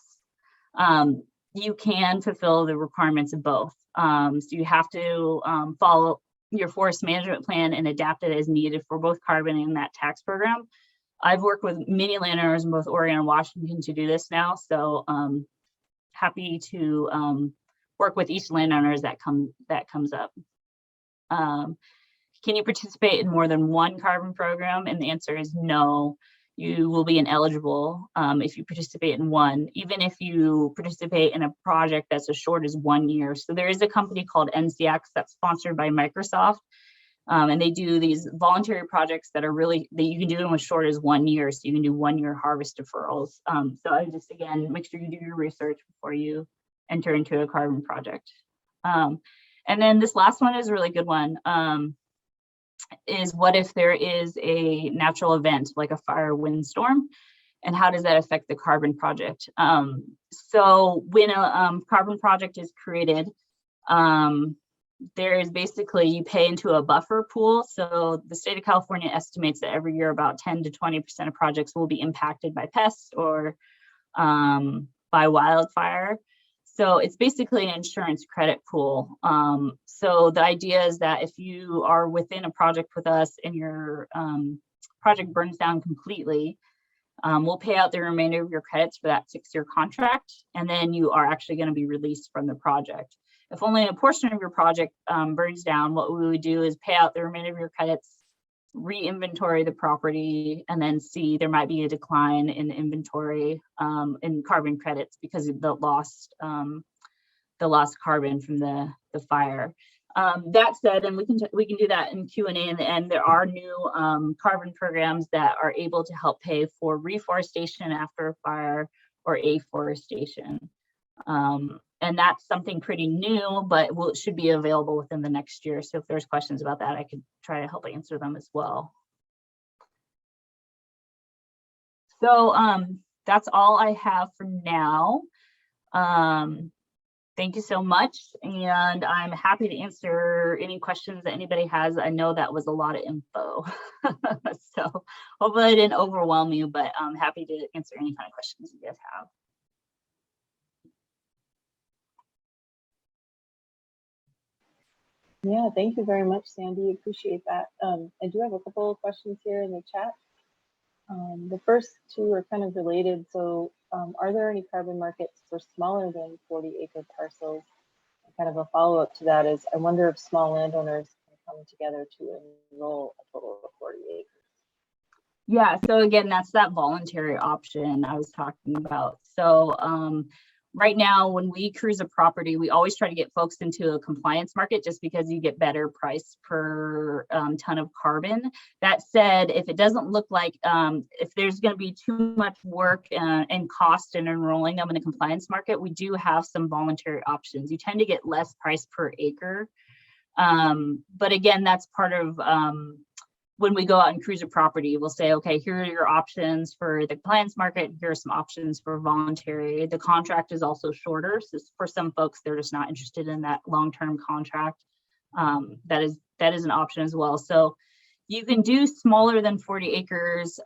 You can fulfill the requirements of both. So you have to follow your forest management plan and adapt it as needed for both carbon and that tax program. I've worked with many landowners in both Oregon and Washington to do this now, so happy to work with each landowner as that comes up. Can you participate in more than one carbon program? And the answer is no. You will be ineligible if you participate in one, even if you participate in a project that's as short as 1 year. So there is a company called NCX that's sponsored by Microsoft, and they do these voluntary projects that are really, that you can do them as short as 1 year. So you can do 1 year harvest deferrals. So I just, again, make sure you do your research before you enter into a carbon project. And then this last one is a really good one. Is what if there is a natural event like a fire, windstorm, and how does that affect the carbon project? So when a carbon project is created, there is basically, you pay into a buffer pool. So the state of California estimates that every year about 10 to 20% of projects will be impacted by pests or by wildfire. So it's basically an insurance credit pool. So the idea is that if you are within a project with us and your project burns down completely, we'll pay out the remainder of your credits for that 6-year contract, and then you are actually going to be released from the project. If only a portion of your project burns down, what we would do is pay out the remainder of your credits, re-inventory the property, and then see there might be a decline in inventory in carbon credits because of the lost carbon from the fire. That said, and we can do that in Q&A in the end, there are new carbon programs that are able to help pay for reforestation after a fire or afforestation. And that's something pretty new, but it should be available within the next year. So if there's questions about that, I could try to help answer them as well. So that's all I have for now. Thank you so much. And I'm happy to answer any questions that anybody has. I know that was a lot of info. So hopefully I didn't overwhelm you, but I'm happy to answer any kind of questions you guys have. Yeah, thank you very much, Sandy. Appreciate that. I do have a couple of questions here in the chat. The first two are kind of related. So are there any carbon markets for smaller than 40-acre parcels? Kind of a follow-up to that is, I wonder if small landowners can come together to enroll a total of 40 acres. Yeah, so again, that's that voluntary option I was talking about. So right now, when we cruise a property, we always try to get folks into a compliance market just because you get better price per ton of carbon. That said, if it doesn't look like, if there's going to be too much work and cost in enrolling them in a compliance market, we do have some voluntary options. You tend to get less price per acre. But again, that's part of when we go out and cruise a property, we'll say, okay, here are your options for the compliance market. Here are some options for voluntary. The contract is also shorter. So for some folks, they're just not interested in that long-term contract. That is an option as well. So you can do smaller than 40 acres.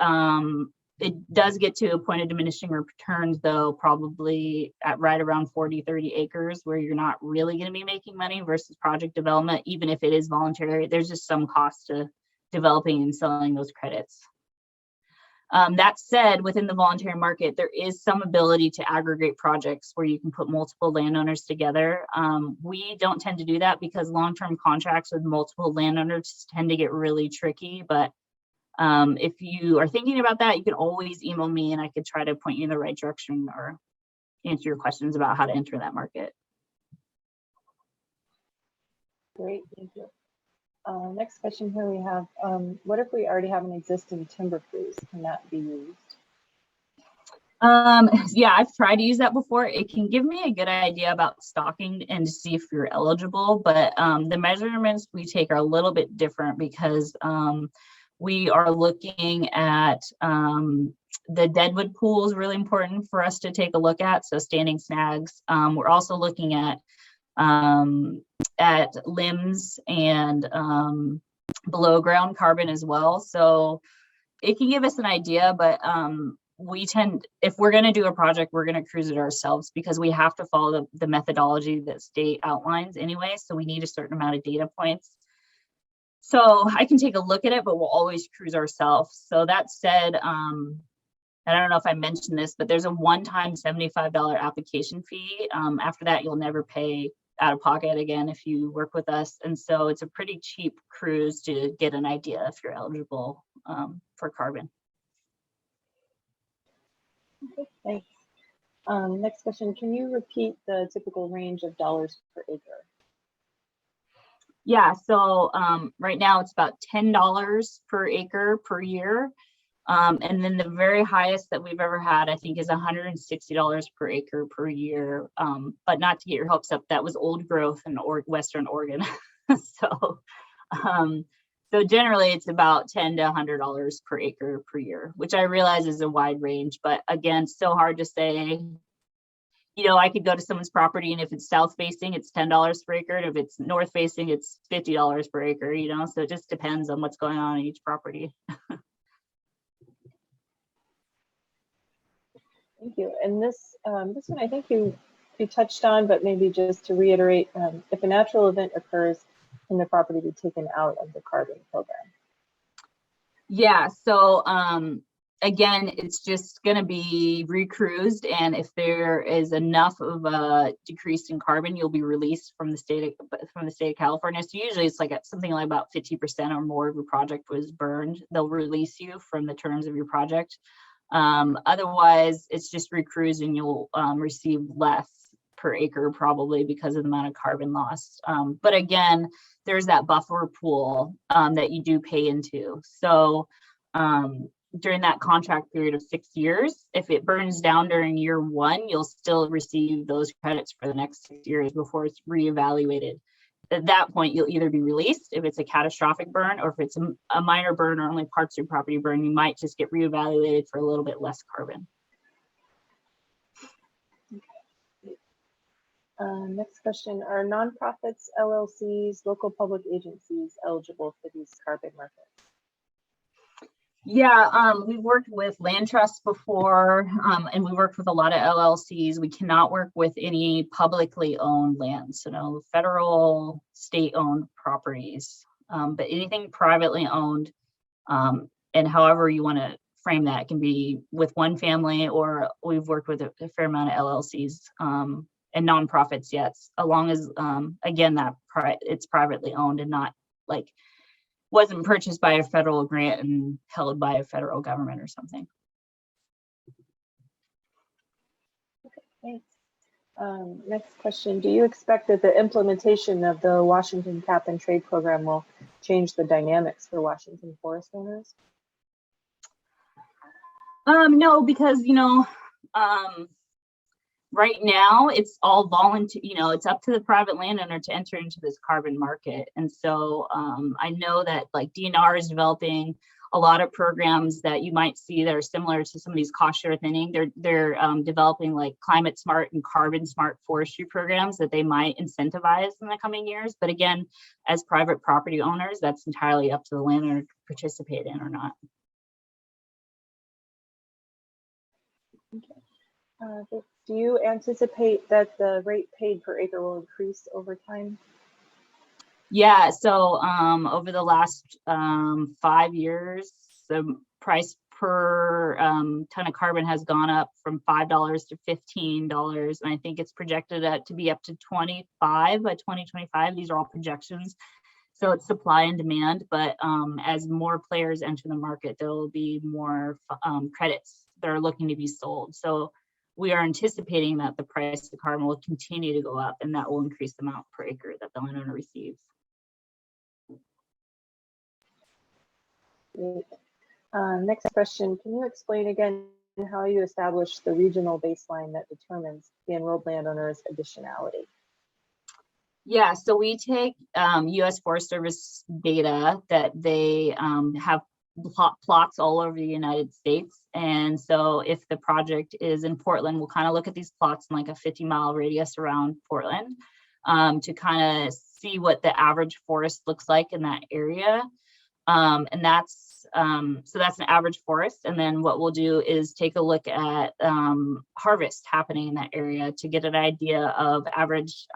It does get to a point of diminishing returns, though, probably at right around 40, 30 acres, where you're not really going to be making money versus project development. Even if it is voluntary, there's just some cost to developing and selling those credits. That said, within the voluntary market, there is some ability to aggregate projects where you can put multiple landowners together. We don't tend to do that because long-term contracts with multiple landowners tend to get really tricky. But if you are thinking about that, you can always email me and I could try to point you in the right direction or answer your questions about how to enter that market. Great, thank you. Next question here we have, what if we already have an existing timber cruise? Can that be used? Yeah, I've tried to use that before. It can give me a good idea about stocking and to see if you're eligible, but the measurements we take are a little bit different because we are looking at the deadwood pool is really important for us to take a look at. So standing snags. We're also looking at limbs and below ground carbon as well. So it can give us an idea, but if we're going to do a project, we're going to cruise it ourselves because we have to follow the methodology that state outlines anyway. So we need a certain amount of data points. So I can take a look at it, but we'll always cruise ourselves. So that said, I don't know if I mentioned this, but there's a one-time $75 application fee. After that, you'll never pay out of pocket again if you work with us. And so it's a pretty cheap cruise to get an idea if you're eligible for carbon. Okay, thanks. Next question, can you repeat the typical range of dollars per acre? Yeah, so right now it's about $10 per acre per year. And then the very highest that we've ever had, I think, is $160 per acre per year. But not to get your hopes up, that was old growth in Western Oregon. So generally it's about $10 to $100 per acre per year, which I realize is a wide range, but again, so hard to say. You know, I could go to someone's property and if it's south facing, it's $10 per acre. And if it's north facing, it's $50 per acre, you know, so it just depends on what's going on in each property. Thank you. And this one I think you touched on, but maybe just to reiterate, if a natural event occurs, can the property be taken out of the carbon program? Yeah, so again, it's just going to be recruised, and if there is enough of a decrease in carbon, you'll be released from the state of California. So usually it's like something like about 50% or more of your project was burned. They'll release you from the terms of your project. Otherwise, it's just recruised and you'll receive less per acre probably because of the amount of carbon lost. But again, there's that buffer pool that you do pay into. So during that contract period of 6 years, if it burns down during year 1, you'll still receive those credits for the next 6 years before it's reevaluated. At that point, you'll either be released if it's a catastrophic burn, or if it's a minor burn or only parts of your property burn, you might just get reevaluated for a little bit less carbon. Next question, are nonprofits, LLCs, local public agencies eligible for these carbon markets? Yeah, we've worked with land trusts before, and we worked with a lot of LLCs. We cannot work with any publicly owned lands, so no federal, state-owned properties, but anything privately owned, and however you want to frame that, can be with one family, or we've worked with a fair amount of LLCs and nonprofits, yes, as long as, again, that it's privately owned and not like wasn't purchased by a federal grant and held by a federal government or something. Okay, thanks. Next question, do you expect that the implementation of the Washington Cap and Trade Program will change the dynamics for Washington forest owners? No, because, right now it's all volunteer, it's up to the private landowner to enter into this carbon market. And so I know that like DNR is developing a lot of programs that you might see that are similar to some of these cost share thinning. They're developing like climate smart and carbon smart forestry programs that they might incentivize in the coming years. But again, as private property owners, that's entirely up to the landowner to participate in or not. Okay. Do you anticipate that the rate paid per acre will increase over time? Yeah, so over the last 5 years, the price per ton of carbon has gone up from $5 to $15, and I think it's projected to be up to 25 by 2025. These are all projections, so it's supply and demand. But as more players enter the market, there will be more credits that are looking to be sold. So we are anticipating that the price of carbon will continue to go up, and that will increase the amount per acre that the landowner receives. Great. Next question, can you explain again how you establish the regional baseline that determines the enrolled landowner's additionality? Yeah, so we take U.S. Forest Service data that they have plots all over the United States. And so if the project is in Portland, we'll kind of look at these plots in like a 50-mile radius around Portland to kind of see what the average forest looks like in that area. And that's so that's an average forest. And then what we'll do is take a look at harvest happening in that area to get an idea of average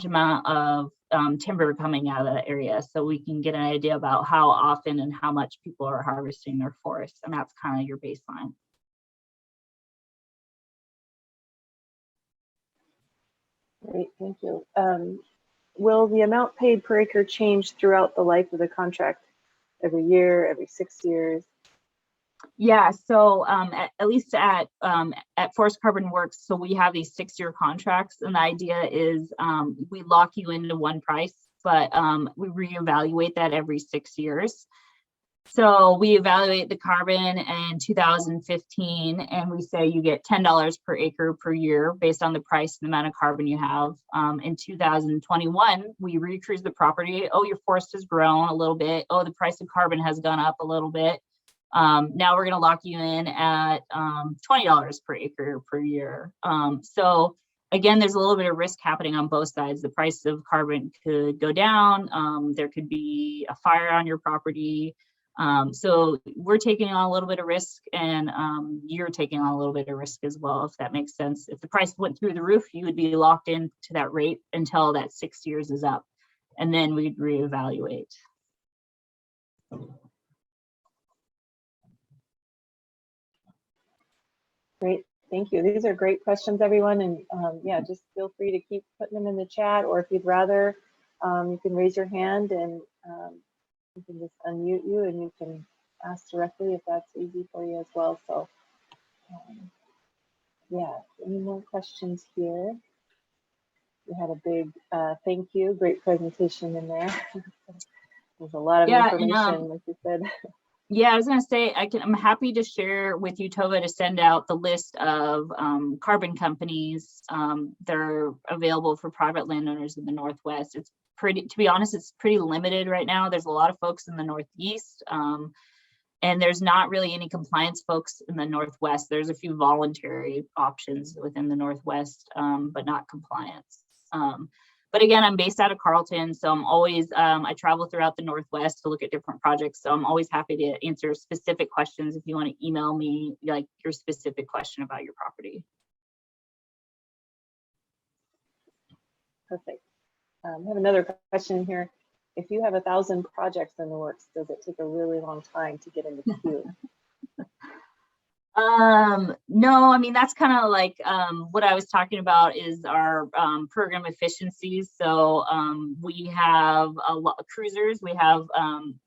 amount of timber coming out of that area, so we can get an idea about how often and how much people are harvesting their forests, and that's kind of your baseline. Great, thank you. Will the amount paid per acre change throughout the life of the contract? Every year, every 6 years? Yeah, so at least at Forest Carbon Works, so we have these 6-year contracts, and the idea is we lock you into one price, but we reevaluate that every 6 years. So we evaluate the carbon in 2015, and we say you get $10 per acre per year based on the price and the amount of carbon you have. In 2021, we recruise the property. Oh, your forest has grown a little bit. Oh, the price of carbon has gone up a little bit. Now we're going to lock you in at $20 per acre per year. So again, there's a little bit of risk happening on both sides. The price of carbon could go down. There could be a fire on your property. So we're taking on a little bit of risk, and you're taking on a little bit of risk as well, if that makes sense. If the price went through the roof, you would be locked into that rate until that 6 years is up, and then we'd reevaluate. Great, thank you. These are great questions, everyone. And yeah, just feel free to keep putting them in the chat, or if you'd rather, you can raise your hand and we can just unmute you and you can ask directly if that's easy for you as well. So yeah, any more questions here? We had a big thank you, great presentation in there. There's a lot of information, like you said. Yeah, I was going to say, I'm happy to share with you, Tova, to send out the list of carbon companies that are available for private landowners in the Northwest. It's pretty, to be honest, it's pretty limited right now. There's a lot of folks in the Northeast, And there's not really any compliance folks in the Northwest. There's a few voluntary options within the Northwest, but not compliance. But again, I'm based out of Carlton, so I'm always, I travel throughout the Northwest to look at different projects. So I'm always happy to answer specific questions if you want to email me like your specific question about your property. Perfect. I have another question here. If you have 1,000 projects in the works, does it take a really long time to get into the queue? No, I mean, that's kind of like what I was talking about is our program efficiencies. So we have a lot of cruisers. We have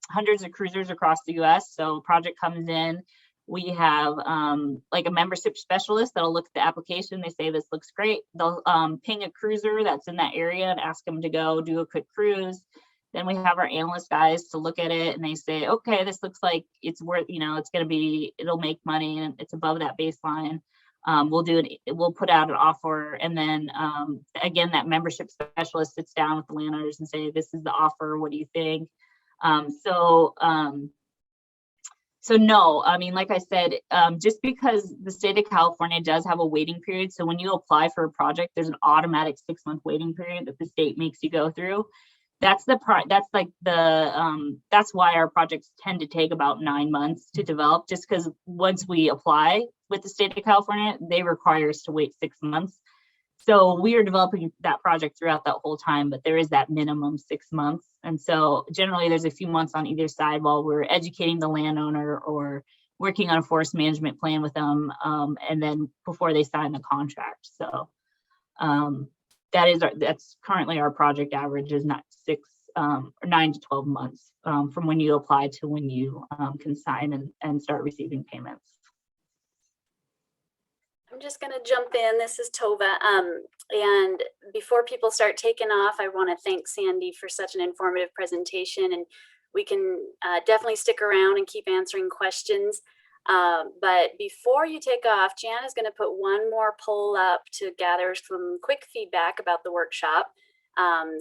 hundreds of cruisers across the US. So project comes in, we have like a membership specialist that'll look at the application. They say, this looks great. They'll ping a cruiser that's in that area and ask them to go do a quick cruise. Then we have our analyst guys to look at it and they say, okay, this looks like it's worth, you know, it's going to be, it'll make money and it's above that baseline. We'll do it. We'll put out an offer. And then again, that membership specialist sits down with the landowners and say, this is the offer. What do you think? So no, I mean, like I said, just because the state of California does have a waiting period. So when you apply for a project, there's an automatic 6-month waiting period that the state makes you go through. That's that's why our projects tend to take about 9 months to develop, just because once we apply with the state of California, they require us to wait 6 months. So we are developing that project throughout that whole time, but there is that minimum 6 months. And so generally there's a few months on either side while we're educating the landowner or working on a forest management plan with them, and then before they sign the contract. So that's currently our project average is not 9 to 12 months from when you apply to when you can sign and start receiving payments. I'm just going to jump in. This is Tova. And before people start taking off, I want to thank Sandy for such an informative presentation. And we can definitely stick around and keep answering questions. But before you take off, Jan is going to put one more poll up to gather some quick feedback about the workshop.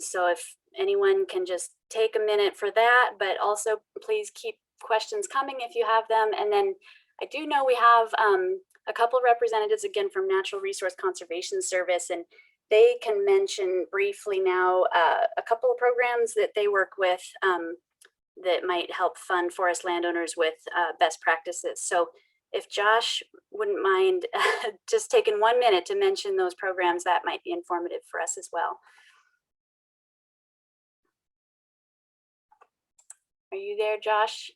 So if anyone can just take a minute for that, but also please keep questions coming if you have them. And then I do know we have a couple of representatives again from Natural Resource Conservation Service, and they can mention briefly now a couple of programs that they work with that might help fund forest landowners with best practices. So if Josh wouldn't mind just taking 1 minute to mention those programs, that might be informative for us as well. Are you there, Josh?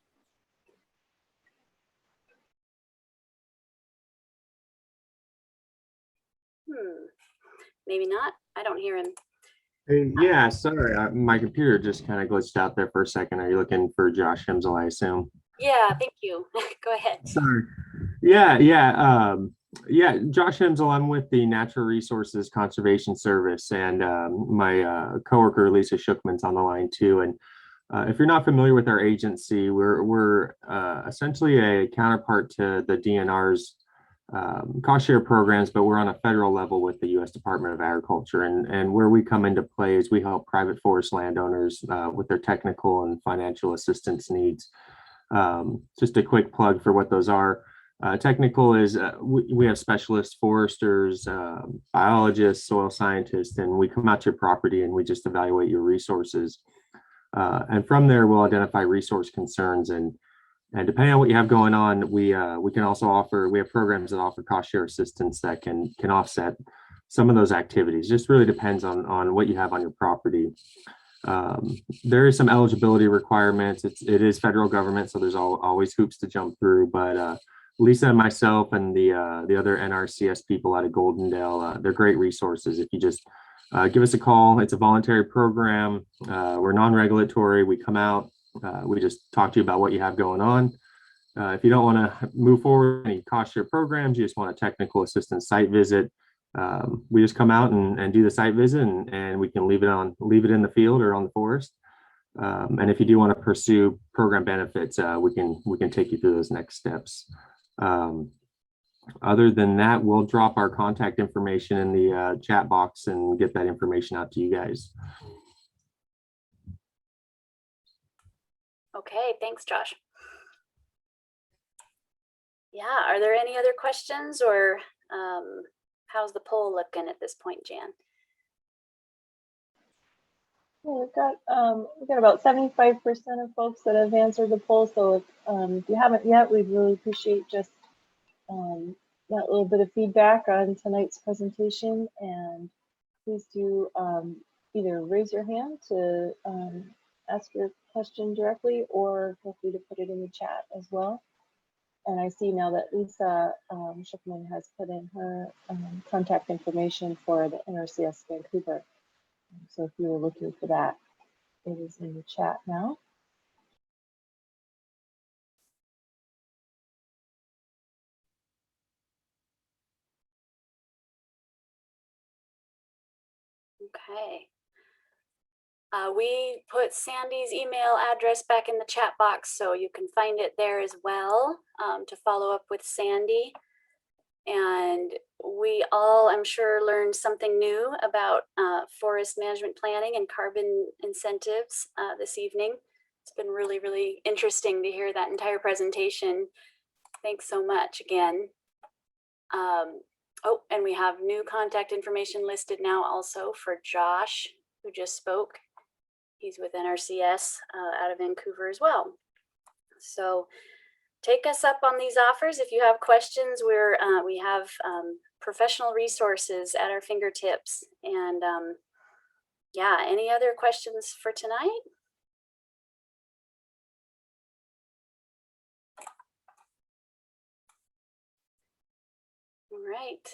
Maybe not. I don't hear him. Hey, yeah, sorry, my computer just kind of glitched out there for a second. Are you looking for Josh Hemsel, I assume? Yeah, thank you. Go ahead. Sorry. Yeah, Josh Hemsel. I'm with the Natural Resources Conservation Service, and my coworker Lisa Shookman's on the line too. And if you're not familiar with our agency, we're essentially a counterpart to the DNR's cost share programs, but we're on a federal level with the U.S. Department of Agriculture. And where we come into play is we help private forest landowners with their technical and financial assistance needs. Just a quick plug for what those are. Technical is we have specialists, foresters, biologists, soil scientists, and we come out to your property and we just evaluate your resources. And from there, we'll identify resource concerns, and depending on what you have going on, we can also offer, we have programs that offer cost share assistance that can offset some of those activities. Just really depends on what you have on your property. There is some eligibility requirements. It is federal government, so there's always hoops to jump through. But Lisa and myself and the other NRCS people out of Goldendale, they're great resources. If you just give us a call, it's a voluntary program. We're non-regulatory. We come out. We just talk to you about what you have going on. If you don't want to move forward any cost share programs, you just want a technical assistance site visit, we just come out and do the site visit, and we can leave it in the field or on the forest. And if you do want to pursue program benefits, we can take you through those next steps. Other than that, we'll drop our contact information in the chat box and get that information out to you guys. Okay, thanks, Josh. Yeah, are there any other questions, or how's the poll looking at this point, Jan? Yeah, we've got about 75% of folks that have answered the poll. So if you haven't yet, we'd really appreciate just that little bit of feedback on tonight's presentation. And please do either raise your hand to ask your question directly, or feel free to put it in the chat as well. And I see now that Lisa Schuckman has put in her contact information for the NRCS Vancouver. So if you were looking for that, it is in the chat now. Okay. We put Sandy's email address back in the chat box, so you can find it there as well to follow up with Sandy. And we all, I'm sure, learned something new about forest management planning and carbon incentives this evening. It's been really, really interesting to hear that entire presentation. Thanks so much again. Oh, and we have new contact information listed now also for Josh, who just spoke. He's with NRCS out of Vancouver as well. So take us up on these offers. If you have questions, we have professional resources at our fingertips. And yeah, any other questions for tonight? All right,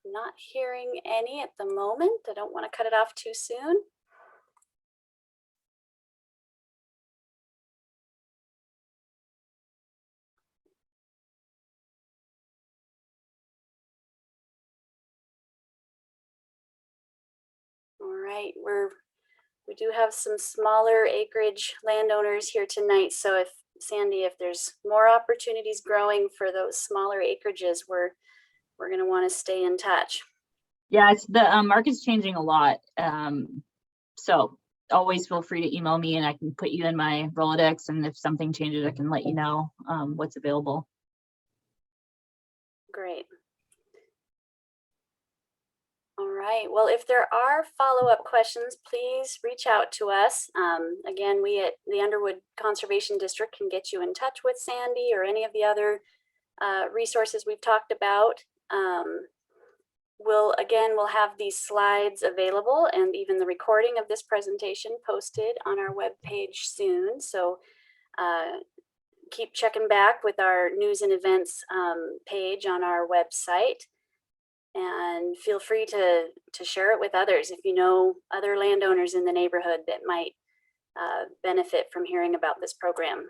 I'm not hearing any at the moment. I don't want to cut it off too soon. All right, we do have some smaller acreage landowners here tonight. So if Sandy, if there's more opportunities growing for those smaller acreages, we're going to want to stay in touch. Yeah, it's the market's changing a lot. So always feel free to email me and I can put you in my Rolodex. And if something changes, I can let you know what's available. Great. All right, well, if there are follow-up questions, please reach out to us. Again, we at the Underwood Conservation District can get you in touch with Sandy or any of the other resources we've talked about. We'll have these slides available and even the recording of this presentation posted on our webpage soon. So keep checking back with our news and events page on our website. And feel free to share it with others if you know other landowners in the neighborhood that might benefit from hearing about this program.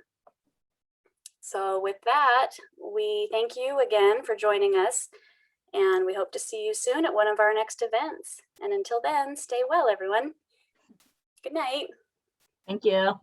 So with that, we thank you again for joining us, and we hope to see you soon at one of our next events. And until then, stay well, everyone. Good night. Thank you.